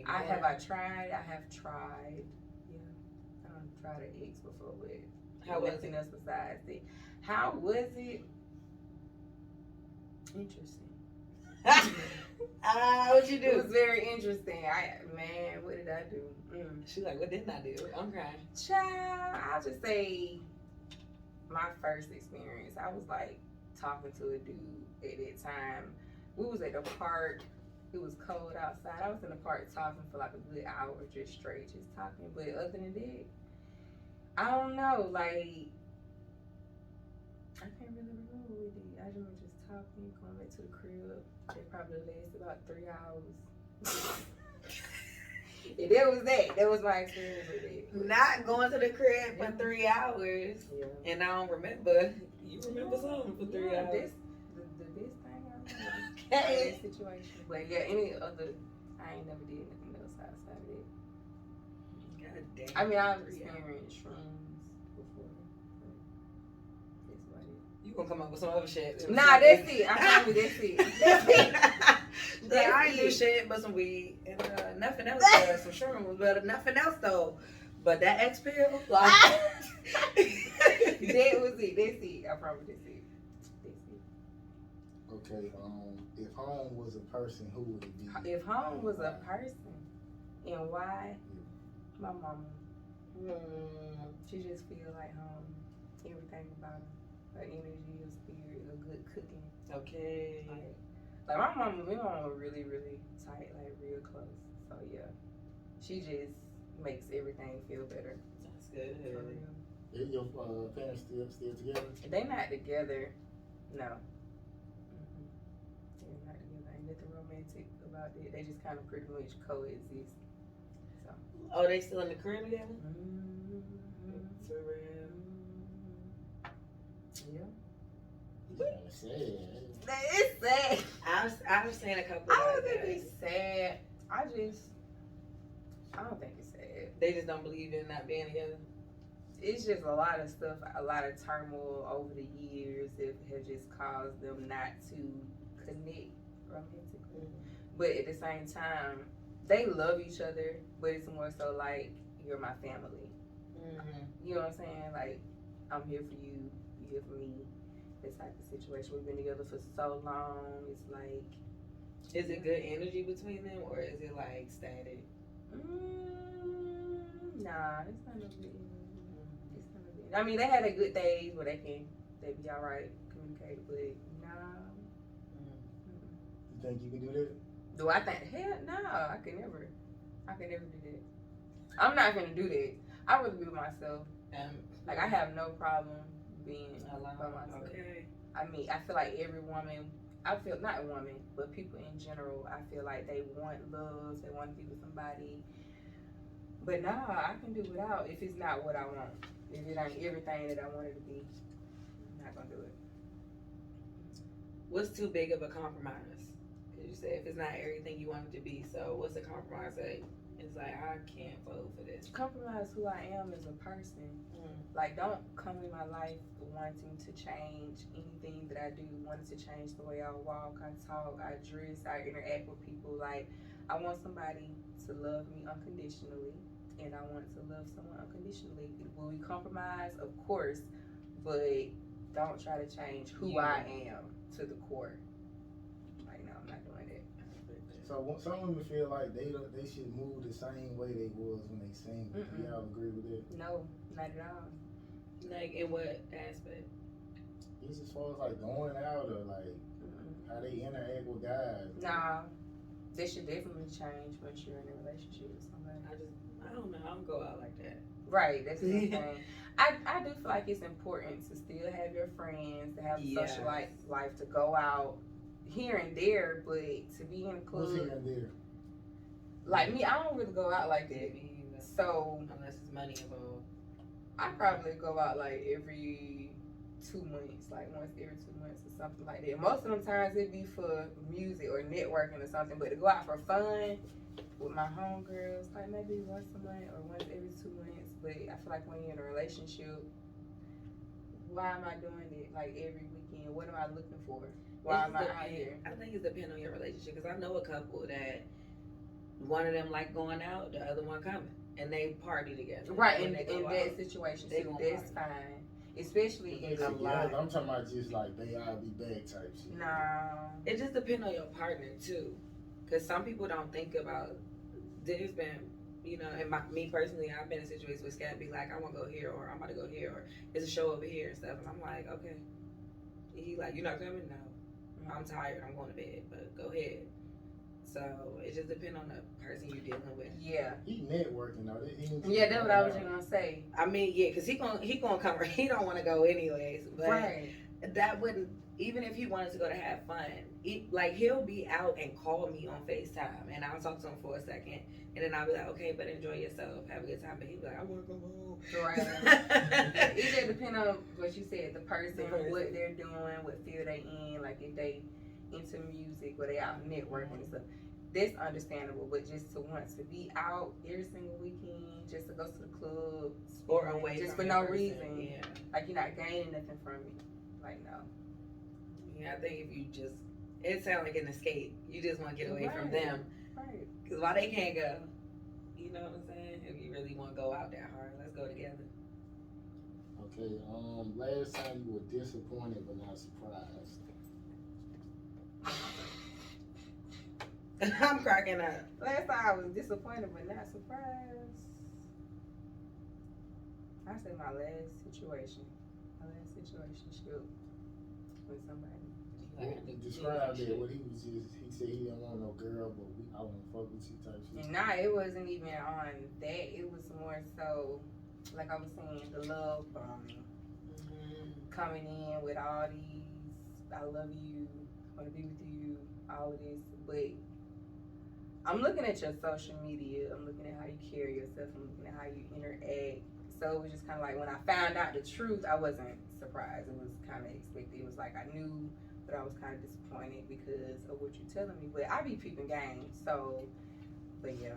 Speaker 3: I have tried.
Speaker 1: Yeah, I don't try the X before, but
Speaker 3: how was
Speaker 1: nothing else besides it. How was it? Interesting.
Speaker 3: What you do?
Speaker 1: It was very interesting. What did I do?
Speaker 3: She's like, what didn't I do? I'm crying.
Speaker 1: Child, I'll just say my first experience. I was like talking to a dude at that time. We was at the park. It was cold outside. I was in the park talking for like a good hour, just straight, just talking. But other than that, I don't know. Like, I can't really remember what we did. I remember just talking, going back to the crib. It probably lasted about 3 hours. And that was that. That was my experience with it.
Speaker 3: Not going to the crib for 3 hours.
Speaker 1: Yeah.
Speaker 3: And I don't remember. You remember something for 3 hours?
Speaker 1: This, the best thing I remember.
Speaker 3: Okay.
Speaker 1: That situation. But yeah, any other, I ain't never did nothing else outside of that.
Speaker 3: God damn.
Speaker 1: I mean, I've experienced shrooms before. That's about it.
Speaker 3: You gonna come up with some other shit.
Speaker 1: Nah, that's it. I told you that's it. That's it.
Speaker 3: Yeah, I ain't do shit but some weed and nothing else. Some shrooms, but nothing else though. But that X pill, like
Speaker 1: that was it. That's it. I promise that's it. That's it.
Speaker 2: Okay. If home was a person, who would it be?
Speaker 1: If home was a person, and why? My mama. She just feel like home. Everything about her energy, her spirit, her good cooking.
Speaker 3: Okay.
Speaker 1: Like my mama were really, really tight, like real close. So yeah, she just makes everything feel better.
Speaker 3: That's good.
Speaker 1: For real.
Speaker 2: Is your parents still together?
Speaker 1: They not together. No. Mm-mm. They're not together. Ain't nothing romantic about it. They just kind of pretty much coexist. So.
Speaker 3: Oh, they still in the crib together?
Speaker 1: Mm-hmm.
Speaker 3: For real.
Speaker 1: Yeah.
Speaker 2: Kinda sad.
Speaker 1: It's sad.
Speaker 3: I've seen a couple.
Speaker 1: I don't
Speaker 3: like
Speaker 1: think
Speaker 3: that.
Speaker 1: it's sad. I don't think it's sad.
Speaker 3: They just don't believe in not being together.
Speaker 1: It's just a lot of stuff, a lot of turmoil over the years that has just caused them not to connect romantically. But at the same time, they love each other, but it's more so like, you're my family.
Speaker 3: Mm-hmm.
Speaker 1: You know what I'm saying? Like, I'm here for you, you here for me. This type of situation. We've been together for so long. It's like,
Speaker 3: Is it good energy between them, or is it like static?
Speaker 1: Nah, it's not no good. It's not no good. I mean, they had a good days where they be all right, communicate, but nah.
Speaker 2: You think you can do that?
Speaker 1: Do I think? Hell no, I can never do that. I'm not gonna do that. I really be with myself. Like, I have no problem being by myself.
Speaker 3: Okay.
Speaker 1: I mean, I feel like every woman, not a woman, but people in general, I feel like they want love, they want to be with somebody. But nah, I can do without if it's not what I want. If it ain't everything that I want it to be, I'm not gonna do it.
Speaker 3: What's too big of a compromise? Because you said if it's not everything you want it to be, so what's the compromise that it's like, I can't vote for this?
Speaker 1: Compromise who I am as a person. Like, don't come in my life wanting to change anything that I do, wanting to change the way I walk, I talk, I dress, I interact with people. Like, I want somebody to love me unconditionally, and I want to love someone unconditionally. Will we compromise? Of course, but don't try to change who I am to the core. Like, no, I'm not doing that.
Speaker 2: So some women feel like they should move the same way they was when they single. Do y'all agree with that?
Speaker 1: No, not at all.
Speaker 3: Like, in what aspect?
Speaker 2: Just as far as like going out or like how they interact with guys.
Speaker 1: Nah, they should definitely change once you're in a relationship with somebody.
Speaker 3: I don't know. I don't go out like that.
Speaker 1: Right, that's the thing. I do feel like it's important to still have your friends, to have a social life, to go out here and there, but to be in a club.
Speaker 2: What's here and there?
Speaker 1: Like me, I don't really go out like that. So
Speaker 3: unless it's money involved.
Speaker 1: I probably go out like every 2 months, like once every 2 months or something like that. Most of them times it'd be for music or networking or something, but to go out for fun with my homegirls, like maybe once a month or once every 2 months. But I feel like when you're in a relationship, why am I doing it like every weekend? What am I looking for? Why am I out here?
Speaker 3: I think it depends on your relationship, because I know a couple that one of them like going out, the other one coming, and they party together.
Speaker 1: Right, in that situation, too, that's fine. Especially if
Speaker 2: I'm talking about just like they all be back type shit.
Speaker 1: No.
Speaker 3: It just depends on your partner too, because some people don't think about. There's been, and me personally, I've been in situations where Scat be like, I want to go here, or I'm about to go here, or it's a show over here and stuff, and I'm like, okay. He like, you're not coming? No, I'm tired. I'm going to bed, but go ahead. So it just depends on the person you're dealing with.
Speaker 1: Yeah.
Speaker 2: He networking though.
Speaker 1: Yeah, that's what I was just gonna say.
Speaker 3: I mean, yeah, because he gonna come. He don't want to go anyways. But
Speaker 1: right.
Speaker 3: That wouldn't. Even if he wanted to go to have fun, he'll be out and call me on FaceTime, and I'll talk to him for a second, and then I'll be like, okay, but enjoy yourself, have a good time. But he'll be like, I want to go home.
Speaker 1: Right. It just depends on what you said, the person, what they're doing, what field they in, like if they into music or they out networking and stuff. That's understandable, but just to want to be out every single weekend, just to go to the club
Speaker 3: or away
Speaker 1: just
Speaker 3: from
Speaker 1: for no
Speaker 3: person.
Speaker 1: reason,
Speaker 3: Yeah.
Speaker 1: Like you're not gaining nothing from it. Like no.
Speaker 3: Yeah, I think if you just, it sounds like an escape. You just want to get away from them,
Speaker 1: right?
Speaker 3: Because why they can't go? You know what I'm saying? If you really want to go out that hard, let's go together.
Speaker 2: Okay. Last time you were disappointed but not surprised.
Speaker 3: I'm cracking up.
Speaker 1: Last time I was disappointed but not surprised. I say my last situation. My last situationship with somebody.
Speaker 2: Describe that. What he said he didn't want no girl, but I want to fuck with you type shit.
Speaker 1: Nah, it wasn't even on that. It was more so like I was saying, the love bombing. Coming in with all these, I love you, want to be with you, all of this. But I'm looking at your social media. I'm looking at how you carry yourself. I'm looking at how you interact. So it was just kind of like when I found out the truth, I wasn't surprised. It was kind of expected. It was like I knew, but I was kind of disappointed because of what you're telling me. But I be peeping game, so, but yeah.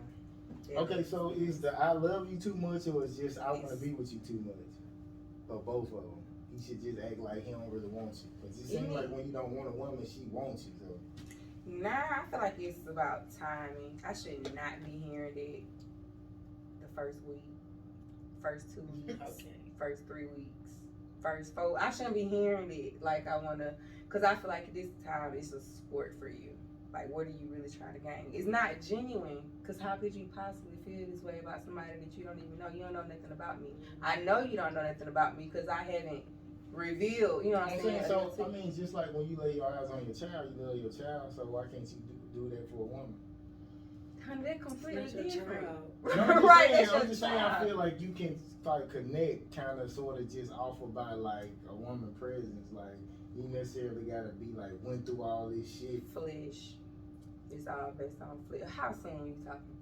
Speaker 2: Okay, so is the I love you too much, or is just I want to be with you too much? Or both of them? He should just act like he don't really want you. Because it seems like when you don't want a woman, she wants you. So.
Speaker 1: Nah, I feel like it's about timing. I should not be hearing it the first week, first 2 weeks, first 3 weeks, first 4. I shouldn't be hearing it like I want to, because I feel like this time it's a sport for you. Like, what are you really trying to gain? It's not genuine, because how could you possibly feel this way about somebody that you don't even know? You don't know nothing about me. I know you don't know nothing about me because I haven't revealed, you know what I'm saying?
Speaker 2: So, I mean, just like when you lay your eyes on your child, you love your child, so why can't you do that for a woman?
Speaker 1: Honey, they're completely different.
Speaker 2: No,
Speaker 1: Right,
Speaker 2: I'm just saying, I feel like you can like connect kind of sort of just off of by like a woman presence. Like, you necessarily got to be like, went through all this shit.
Speaker 1: Flesh. It's all based on flesh. How soon you talking?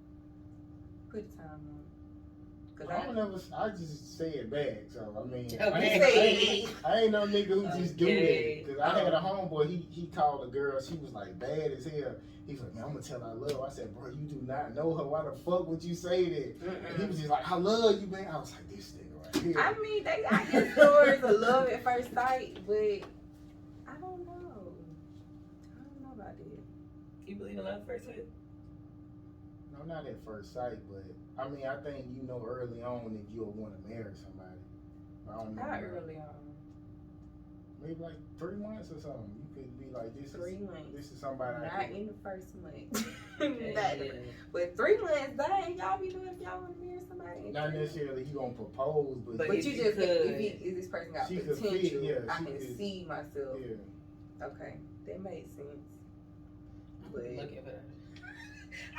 Speaker 1: Put the time on.
Speaker 2: I just say it back, so I mean,
Speaker 1: Okay.
Speaker 2: I ain't no nigga who just do that. Cause I had a homeboy, he called a girl, she was like bad as hell. He was like, man, I'm gonna tell her I love her. I said, bro, you do not know her. Why the fuck would you say that? And he was just like, I love you, man. I was like, this nigga right here.
Speaker 1: I mean, I get stories of love at first sight, but I don't know. I don't know about that.
Speaker 3: You believe in love at first sight?
Speaker 2: No, not at first sight, but I mean, I think you know early on if you'll want to marry somebody. I don't know.
Speaker 1: Not early on.
Speaker 2: Maybe like 3 months or something. You could be like, this
Speaker 1: 3 months.
Speaker 2: This is somebody.
Speaker 1: Not in the first month.
Speaker 3: Yeah.
Speaker 1: But 3 months, dang, y'all be doing if y'all want to marry somebody.
Speaker 2: Not necessarily you gonna propose, but
Speaker 1: you just if this person got
Speaker 2: She could
Speaker 1: potential,
Speaker 2: fit, yeah,
Speaker 1: I
Speaker 2: she
Speaker 1: can
Speaker 2: could-
Speaker 1: see myself.
Speaker 2: yeah.
Speaker 1: Okay, that makes sense. But
Speaker 3: Looking for that.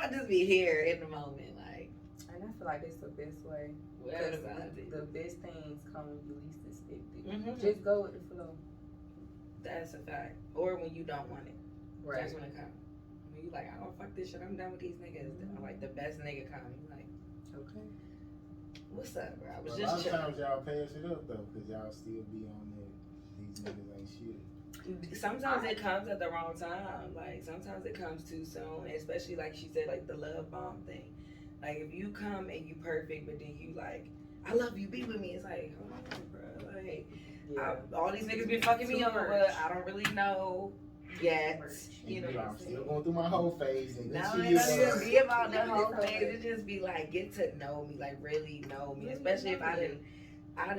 Speaker 3: I just be here in the moment, like
Speaker 1: and I feel like that's the best way.
Speaker 3: whatever
Speaker 1: Because
Speaker 3: the vibe is.
Speaker 1: the best things come when you least expect it.
Speaker 3: Mhm.
Speaker 1: Just go with the flow.
Speaker 3: That's a fact. Or when you don't want it. That's when it comes. When you like, I don't fuck this shit. I'm done with these niggas. I'm like, the best nigga come. You like,
Speaker 1: Okay.
Speaker 3: what's up, bro? I was
Speaker 2: But a lot
Speaker 3: just
Speaker 2: of
Speaker 3: chilling.
Speaker 2: times y'all pass it up though, cause y'all still be on that. These niggas ain't shit.
Speaker 3: Sometimes it comes at the wrong time. Like sometimes it comes too soon, and especially like she said, like the love bomb thing. Like if you come and you perfect, but then you like, I love you, be with me. It's like, hold on, bro. Like all these niggas been fucking me
Speaker 1: Too
Speaker 3: over.
Speaker 1: much.
Speaker 3: I don't really know yet. You know
Speaker 2: And
Speaker 3: what
Speaker 2: I'm
Speaker 3: I'm
Speaker 2: still
Speaker 3: saying?
Speaker 2: going through my whole phase and
Speaker 3: No,
Speaker 2: this
Speaker 3: it don't
Speaker 2: shit.
Speaker 3: just be about the
Speaker 1: Yeah,
Speaker 3: whole
Speaker 1: it's
Speaker 3: thing.
Speaker 1: okay.
Speaker 3: It just be like get to know me, like really know me.
Speaker 1: Really
Speaker 3: Especially if
Speaker 1: know
Speaker 3: I
Speaker 1: me.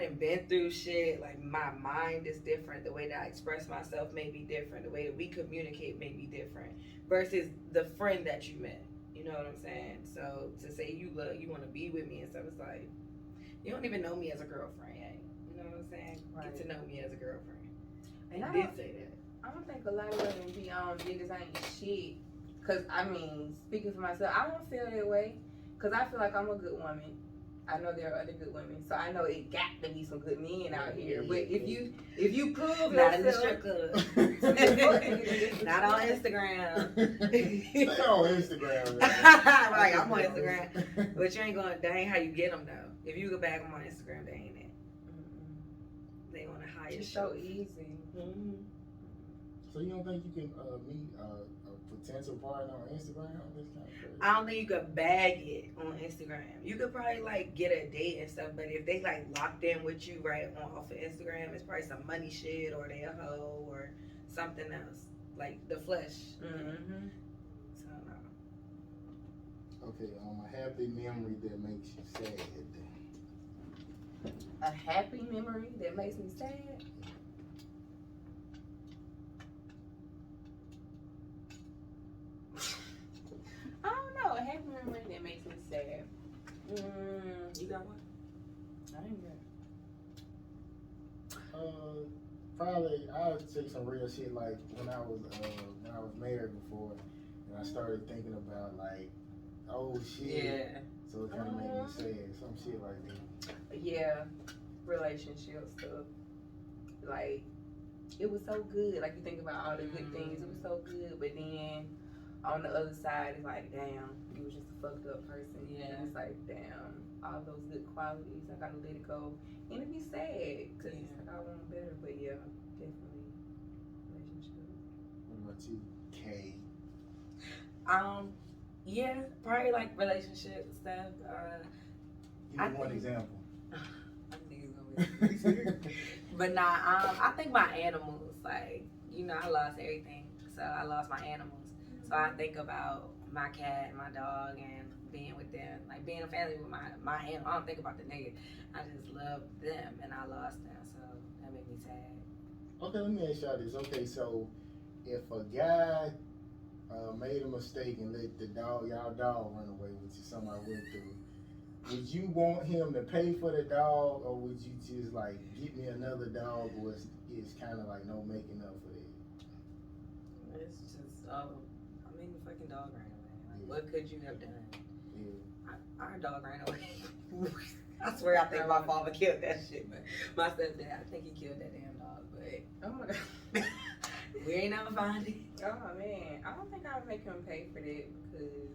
Speaker 3: done been through shit. Like my mind is different. The way that I express myself may be different. The way that we communicate may be different versus the friend that you met. You know what I'm saying? So to say you want to be with me and stuff, it's like you don't even know me as a girlfriend yet. You know what I'm saying?
Speaker 1: Right.
Speaker 3: Get to know me as a girlfriend.
Speaker 1: And
Speaker 3: I did say that.
Speaker 1: I don't think a lot of women be on niggas ain't shit. Cause I mean, speaking for myself, I don't feel that way. Cause I feel like I'm a good woman. I know there are other good women, so I know it got to be some good men out here. But if you prove
Speaker 3: Not in the
Speaker 1: yourself,
Speaker 3: strip club. Not on Instagram.
Speaker 2: Stay on Instagram.
Speaker 3: Right, I'm on Instagram. But you ain't going, that ain't how you get them though. If you go back on my Instagram, they ain't it. They on a higher
Speaker 1: it's
Speaker 3: show.
Speaker 1: so easy.
Speaker 3: Mm-hmm.
Speaker 2: So you don't think you can meet a potential partner on Instagram? This kind of crazy.
Speaker 3: I don't think you could bag it on Instagram. You could probably like get a date and stuff, but if they like locked in with you right on off of Instagram, it's probably some money shit or they a hoe or something else. Like the flesh.
Speaker 1: Mm-hmm.
Speaker 3: So no.
Speaker 2: Okay, a happy memory that makes you sad.
Speaker 1: A happy memory that makes me sad. I don't know. A happy memory that makes me sad.
Speaker 3: You got one?
Speaker 1: I ain't got.
Speaker 2: Probably I would say some real shit like when I was married before, and I started thinking about like oh shit.
Speaker 3: Yeah.
Speaker 2: So it kind of made me sad. Some shit like that.
Speaker 1: Yeah, relationship stuff. Like, it was so good. Like, you think about all the good things, it was so good. But then on the other side, it's like, damn, you was just a fucked up person.
Speaker 3: Yeah.
Speaker 1: And it's like, damn, all those good qualities, I gotta let it go. And it be sad, because it's like, I want better. But yeah, definitely relationship.
Speaker 2: What about you, Kay?
Speaker 3: Yeah, probably like relationship stuff.
Speaker 2: Give me one example.
Speaker 3: But nah, I think my animals, like, you know, I lost everything. So I lost my animals. So I think about my cat and my dog and being with them, like being a family with my animal. I don't think about the nigga. I just love them and I lost them. So that made me sad.
Speaker 2: Okay, let me ask y'all this. Okay, so if a guy made a mistake and let y'all dog run away with you, something I went through, would you want him to pay for the dog, or would you just like get me another dog, or it's kind of like no making up for that?
Speaker 3: It's just, I mean, the fucking dog ran away. Like, what could you have done?
Speaker 2: Yeah.
Speaker 3: Our dog ran away. I swear, I think my father killed that shit, but my stepdad, I think he killed that damn dog, but
Speaker 1: Oh my God.
Speaker 3: we ain't never find it.
Speaker 1: Oh man, I don't think I would make him pay for that because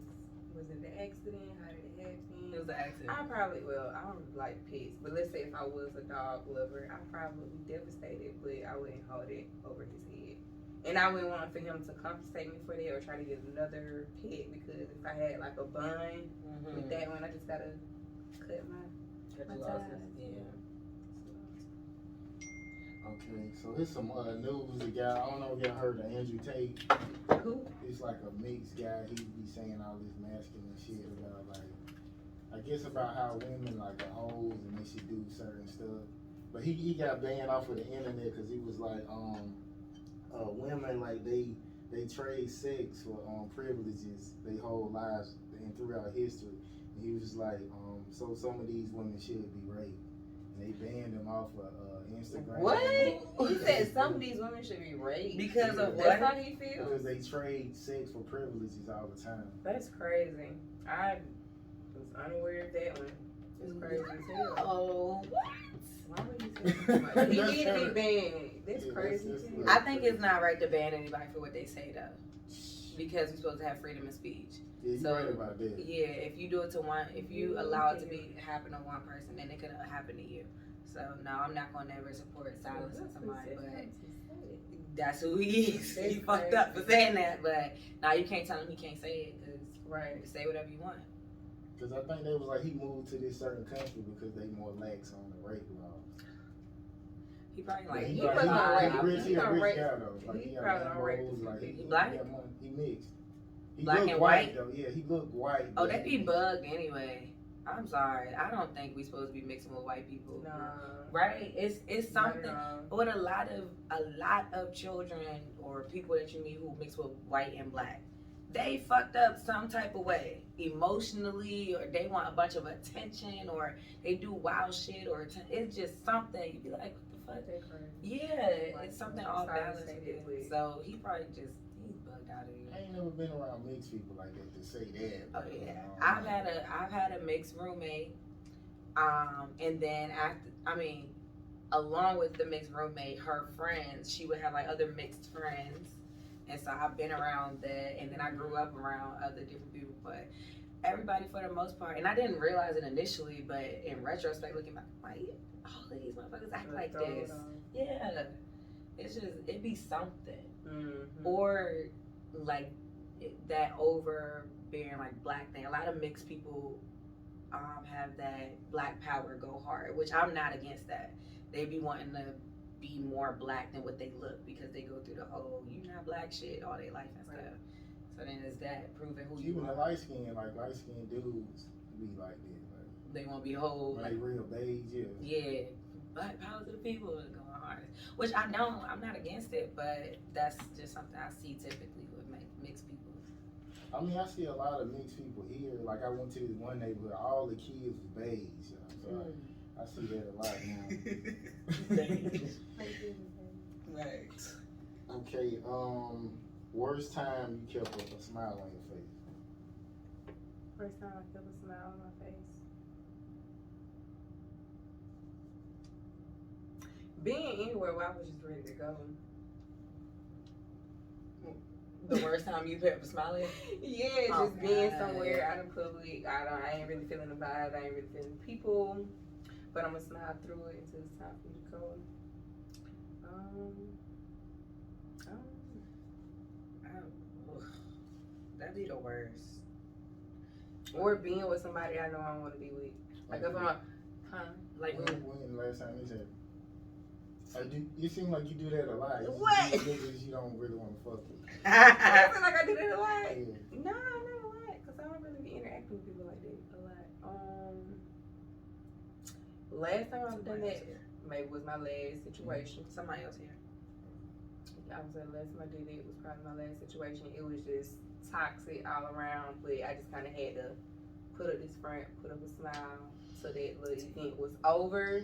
Speaker 1: was it the accident? How did it happen?
Speaker 3: It was an accident.
Speaker 1: I probably I don't like pets, but let's say if I was a dog lover, I probably would be devastated, but I wouldn't hold it over his head. And I wouldn't want for him to compensate me for that or try to get another pet because if I had like a bun with that one, I just gotta cut my ties.
Speaker 3: Yeah.
Speaker 2: Okay, so here's some news. The guy, I don't know if y'all heard of Andrew Tate.
Speaker 1: Who?
Speaker 2: He's like a mixed guy. He be saying all this masculine shit about like, I guess about how women like are hoes and they should do certain stuff. But he got banned off of the internet because he was like, women like they trade sex for privileges their whole lives and throughout history. And he was just like, so some of these women should be raped. And they banned him off of Instagram.
Speaker 1: What? He said some of these women should be raped.
Speaker 3: Because of
Speaker 1: That's
Speaker 3: what?
Speaker 1: how he feels?
Speaker 2: Because they trade sex for privileges all the time.
Speaker 1: That's crazy. I was unaware of that one. It's crazy as hell.
Speaker 3: Oh,
Speaker 1: Why would you say that? He need to be banned. That's crazy as hell.
Speaker 3: I think it's not right to ban anybody for what they say though, because we're supposed to have freedom of speech.
Speaker 2: Yeah, you're
Speaker 3: So,
Speaker 2: right about that.
Speaker 3: Yeah, if you do it to one, if you allow it to happen to one person, then it could happen to you. So no, I'm not gonna never support silencing somebody, but that's who he is. He fucked up for saying that, but now you can't tell him he can't say it because you can say whatever you want.
Speaker 2: Because I think they was like he moved to this certain country because they more lax on the rape laws.
Speaker 3: He probably
Speaker 2: Like,
Speaker 3: like
Speaker 2: he
Speaker 1: wasn't
Speaker 2: like,
Speaker 1: rape.
Speaker 2: he a rich guy though. Like
Speaker 1: He
Speaker 2: he got
Speaker 1: probably
Speaker 2: money
Speaker 1: don't rape
Speaker 2: rolls, like
Speaker 3: He black?
Speaker 2: got money. He mixed. He
Speaker 3: Black
Speaker 2: looked
Speaker 3: and
Speaker 2: white
Speaker 3: white?
Speaker 2: though. Yeah, he looked white.
Speaker 3: oh,
Speaker 2: but
Speaker 3: they be bugged anyway. I'm sorry, I don't think we supposed to be mixing with white people.
Speaker 1: Nah.
Speaker 3: Right? It's something.
Speaker 1: No.
Speaker 3: What a lot of children or people that you meet who mix with white and black, they fucked up some type of way emotionally, or they want a bunch of attention, or they do wild shit, or it's just something. You be like, what the fuck? Yeah, it's something off balance with it. So he probably he's bugged out of here.
Speaker 2: I ain't never been around mixed people like that to say that.
Speaker 3: Oh yeah, I've had a mixed roommate, and then along with the mixed roommate, her friends, she would have like other mixed friends, and so I've been around that, and then I grew up around other different people, but everybody for the most part, and I didn't realize it initially, but in retrospect, looking back, I'm like, all of these motherfuckers act like this. Yeah, it's just it be something, or like that overbearing like black thing. A lot of mixed people have that black power go hard, which I'm not against that. They be wanting to be more black than what they look because they go through the whole "you not black" shit all their life and stuff. So then is that proving who you
Speaker 2: Even
Speaker 3: are?
Speaker 2: the light skinned dudes be like that. Like,
Speaker 3: They want to be whole.
Speaker 2: like real beige, yeah.
Speaker 3: Yeah, black power to the people is going hard. Which I'm not against it, but that's just something I see typically with mixed people.
Speaker 2: I mean, I see a lot of mixed people here. Like, I went to this one neighborhood, all the kids was beige. You know, so I see that a lot now.
Speaker 3: Right.
Speaker 2: Okay, worst time you kept a smile on your face?
Speaker 1: First time I felt a smile on my face. Being anywhere where I was just ready to go.
Speaker 3: The worst time you've ever smiled at?
Speaker 1: Yeah,
Speaker 3: Oh,
Speaker 1: just being
Speaker 3: God.
Speaker 1: somewhere out in public. I ain't really feeling the vibe. I ain't really feeling the people. But I'm gonna smile through it until it's time for me to go.
Speaker 3: That'd be the worst.
Speaker 1: Or being with somebody I know I want to be with. Like if I'm,
Speaker 3: Like
Speaker 2: when the last time this happened? You seem like you do that a lot.
Speaker 1: What?
Speaker 2: Niggas you don't really want to fuck with.
Speaker 1: I feel like I do that a lot.
Speaker 2: Yeah.
Speaker 1: No, not a lot, cause I don't really be interacting with people like that a lot. Last time I've done that maybe was my last situation.
Speaker 3: Somebody else here.
Speaker 1: I was saying last time I did it was probably my last situation. It was just toxic all around, but I just kind of had to put up this front, put up a smile, so that little event was over.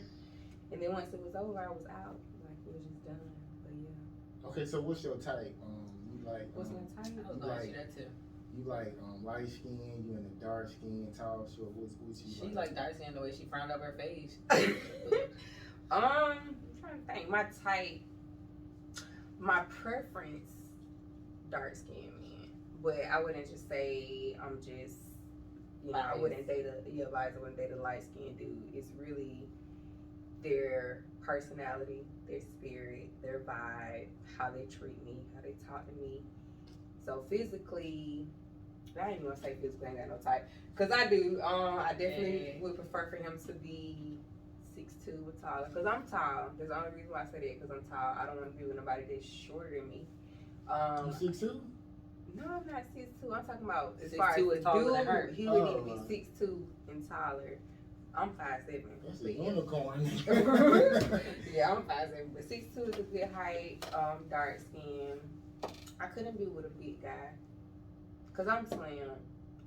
Speaker 1: And then once it was over, I was out. Like it was just done. But yeah.
Speaker 2: Okay, so what's your type? You like?
Speaker 1: What's my type?
Speaker 3: I was gonna ask you that too.
Speaker 2: You like light skin? You in the dark skin, tall, short? What's you
Speaker 3: She like dark skin the way she frowned up her face.
Speaker 1: I'm trying to think. My type, my preference, dark skinned men. But I wouldn't just say I'm just, you know, I wouldn't date I wouldn't date a light skinned dude. It's really their personality, their spirit, their vibe, how they treat me, how they talk to me. So physically, I ain't gonna say physically, I ain't got no type. Cause I do, I definitely would prefer for him to be 6'2" or taller. Cause I'm tall. That's the only reason why I say that, cause I'm tall. I don't want to be with nobody that's shorter than me.
Speaker 2: You 6'2"?
Speaker 1: No, I'm not 6'2". I'm talking about as
Speaker 3: 6'2"
Speaker 1: far as
Speaker 3: is taller than her.
Speaker 1: he would need to be 6'2" and taller. I'm 5'7".
Speaker 2: That's a unicorn.
Speaker 1: Yeah, I'm 5'7", but 6'2" is a good height. Dark skin. I couldn't be with a big guy, cause I'm slim.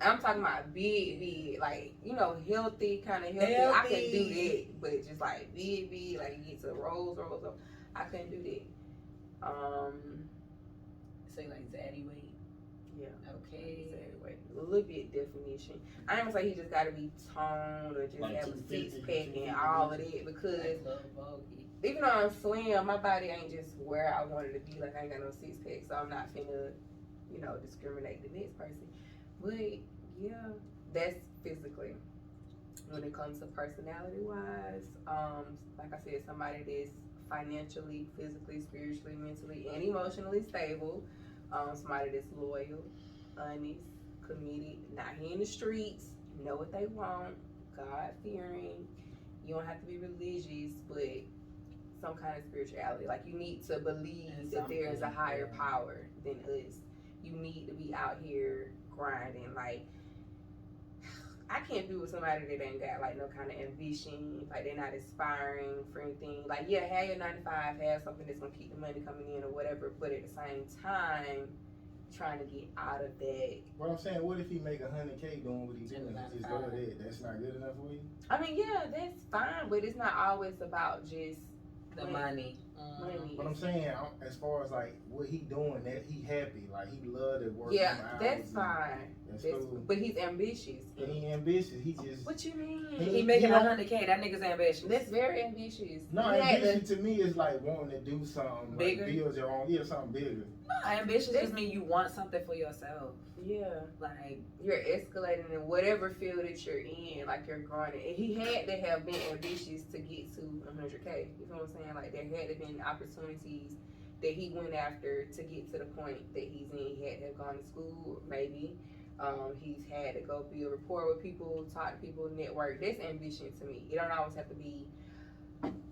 Speaker 1: I'm talking about big, like healthy, kind of healthy. I can do that, but just like big, like you get to rolls. I couldn't do that.
Speaker 3: Say like zaddy weight.
Speaker 1: Yeah.
Speaker 3: Okay.
Speaker 1: A little bit definition. I ain't gonna say he just gotta be toned or just
Speaker 2: Like
Speaker 1: have a
Speaker 2: 250,
Speaker 1: 6-pack and all of that, because
Speaker 3: Like
Speaker 1: even though I'm slim, my body ain't just where I wanted to be. Like I ain't got no 6-pack, so I'm not finna, discriminate the next person. But yeah, that's physically. When it comes to personality wise, like I said, somebody that's financially, physically, spiritually, mentally, and emotionally stable. Somebody that's loyal, honest, committed, not here in the streets, know what they want, God fearing. You don't have to be religious, but some kind of spirituality. Like you need to believe that there is a higher power than us. You need to be out here grinding. Like I can't be with somebody that ain't got like no kind of ambition, like they're not aspiring for anything. Like yeah, have your 9 to 5, have something that's gonna keep the money coming in or whatever, but at the same time trying to get out of that.
Speaker 2: What I'm saying, what if he make $100K doing what he's doing? He just love that. That's not good enough for you?
Speaker 1: I mean, yeah, that's fine, but it's not always about just
Speaker 3: the money.
Speaker 2: But I'm saying, as far as like what he doing, that he happy, like he love to work.
Speaker 1: Yeah, that's fine.
Speaker 2: That's
Speaker 1: cool. But he's ambitious.
Speaker 2: He ambitious. He just.
Speaker 1: What you mean?
Speaker 3: He making $100K. That nigga's ambitious.
Speaker 1: That's very ambitious.
Speaker 2: No, ambition to me is like wanting to do something
Speaker 3: bigger,
Speaker 2: like build your own. Yeah, something bigger.
Speaker 3: No, ambitious just mean you want something for yourself.
Speaker 1: Yeah,
Speaker 3: like
Speaker 1: you're escalating in whatever field that you're in. Like you're growing. And he had to have been ambitious to get to 100K. You know what I'm saying? Like there had to been opportunities that he went after to get to the point that he's in. He had to have gone to school, maybe. He's had to go build rapport with people, talk to people, network. That's ambition to me. It don't always have to be,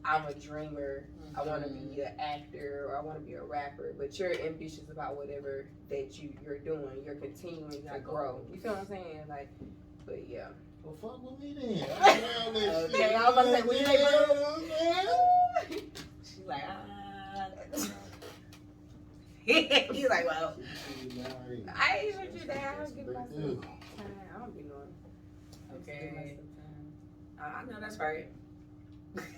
Speaker 1: I'm a dreamer, I want to be an actor, or I want to be a rapper. But you're ambitious about whatever that you're doing. You're continuing to grow. You feel what I'm saying? Like, but yeah.
Speaker 2: Well, fuck with me then.
Speaker 1: Okay, I was about to say, what you think,
Speaker 3: she's like, he's like, well,
Speaker 1: I ain't shut you down. I don't give myself time. I don't be knowing.
Speaker 3: Okay. I know that's right.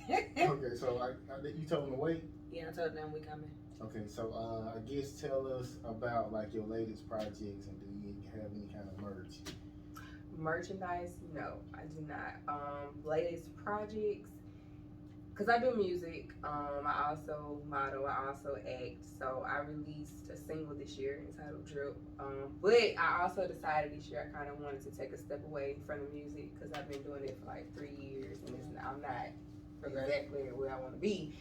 Speaker 2: Okay, so you told them to wait?
Speaker 3: Yeah, I told them we coming.
Speaker 2: Okay, so I guess tell us about like your latest projects, and do you have any kind of merch?
Speaker 1: Merchandise? No, I do not. Latest projects? Because I do music. I also model. I also act. So I released a single this year entitled Drip. But I also decided this year I kind of wanted to take a step away from the music because I've been doing it for like 3 years and I'm not exactly where I want to be.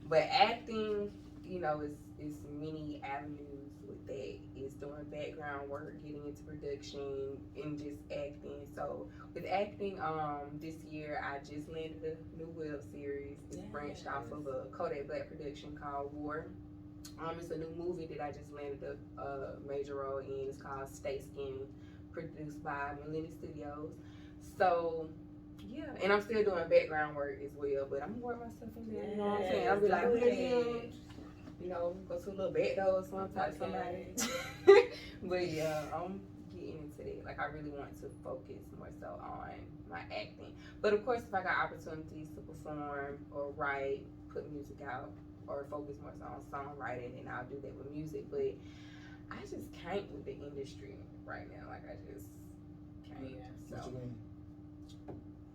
Speaker 1: But acting, you know, is many avenues with that. It's doing background work, getting into production, and just acting. So with acting, this year I just landed a new web series. It's branched off of a Kodak Black production called War. It's a new movie that I just landed a major role in. It's called Stay Skinny, produced by Millennium Studios. So yeah, and I'm still doing background work as well, but I'm gonna work myself in there. You know what I'm saying? I'll be like, you know, go to a little back door or something, talk to somebody. But yeah, I'm getting into that. Like, I really want to focus more so on my acting. But of course, if I got opportunities to perform or write, put music out, or focus more so on songwriting, and I'll do that with music. But I just can't with the industry right now. Like, I just can't.
Speaker 3: Yeah.
Speaker 1: So,
Speaker 2: What you mean?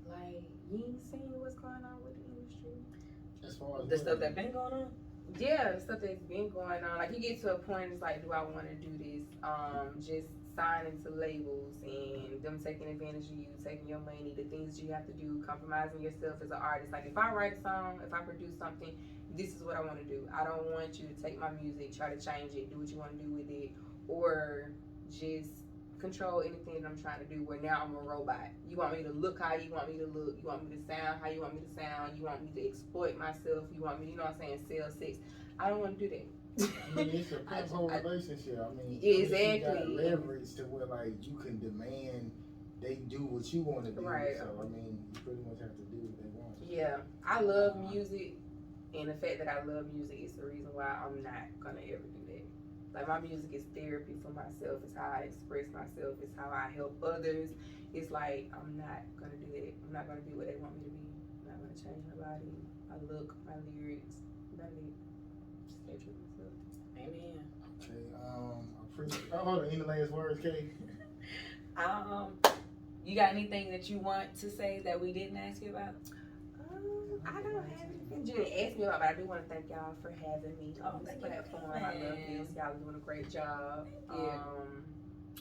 Speaker 1: like, you ain't seen what's going on with the industry?
Speaker 2: As far as
Speaker 3: The stuff that been going on?
Speaker 1: Yeah, the stuff that's been going on. Like, you get to a point, it's like, do I want to do this? Just signing to labels and them taking advantage of you, taking your money, the things you have to do, compromising yourself as an artist. Like, if I write a song, if I produce something, this is what I want to do. I don't want you to take my music, try to change it, do what you want to do with it, or just control anything that I'm trying to do where now I'm a robot. You want me to look how you want me to look. You want me to sound how you want me to sound. You want me to exploit myself. You want me, you know what I'm saying, sell sex. I don't want to do that.
Speaker 2: I mean, it's a whole relationship. I mean,
Speaker 1: exactly.
Speaker 2: You got leverage to where, like, you can demand they do what you want to do.
Speaker 1: Right.
Speaker 2: So, I mean, you pretty much have to do what they want.
Speaker 1: Yeah. I love music, and the fact that I love music is the reason why I'm not going to ever do that. Like, my music is therapy for myself. It's how I express myself. It's how I help others. It's like, I'm not going to do that. I'm not going to be what they want me to be. I'm not going to change my body, my look, my lyrics. None of it. Just stay true to myself.
Speaker 3: Amen.
Speaker 2: Okay, I appreciate. Oh, hold on. Any last words, Kay?
Speaker 3: You got anything that you want to say that we didn't ask you about?
Speaker 1: I don't have anything to ask me about, but I do want to thank y'all for having me on this platform. I love this. Y'all are doing a great job.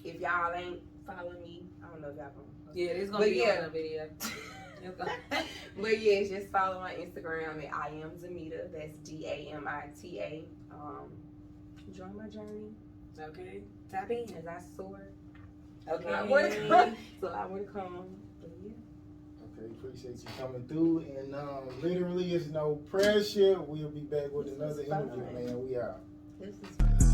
Speaker 1: If y'all ain't following me, I don't know if y'all gonna.
Speaker 3: Yeah, it's gonna be on the video.
Speaker 1: But yeah, just follow my Instagram at I am Damita. That's Damita. Join my journey.
Speaker 3: Okay. Tap in.
Speaker 1: As I soar.
Speaker 3: Okay.
Speaker 1: So I would come. But yeah.
Speaker 2: Okay, appreciate you coming through. And literally, it's no pressure. We'll be back with another interview, man. We out.
Speaker 1: This is fun.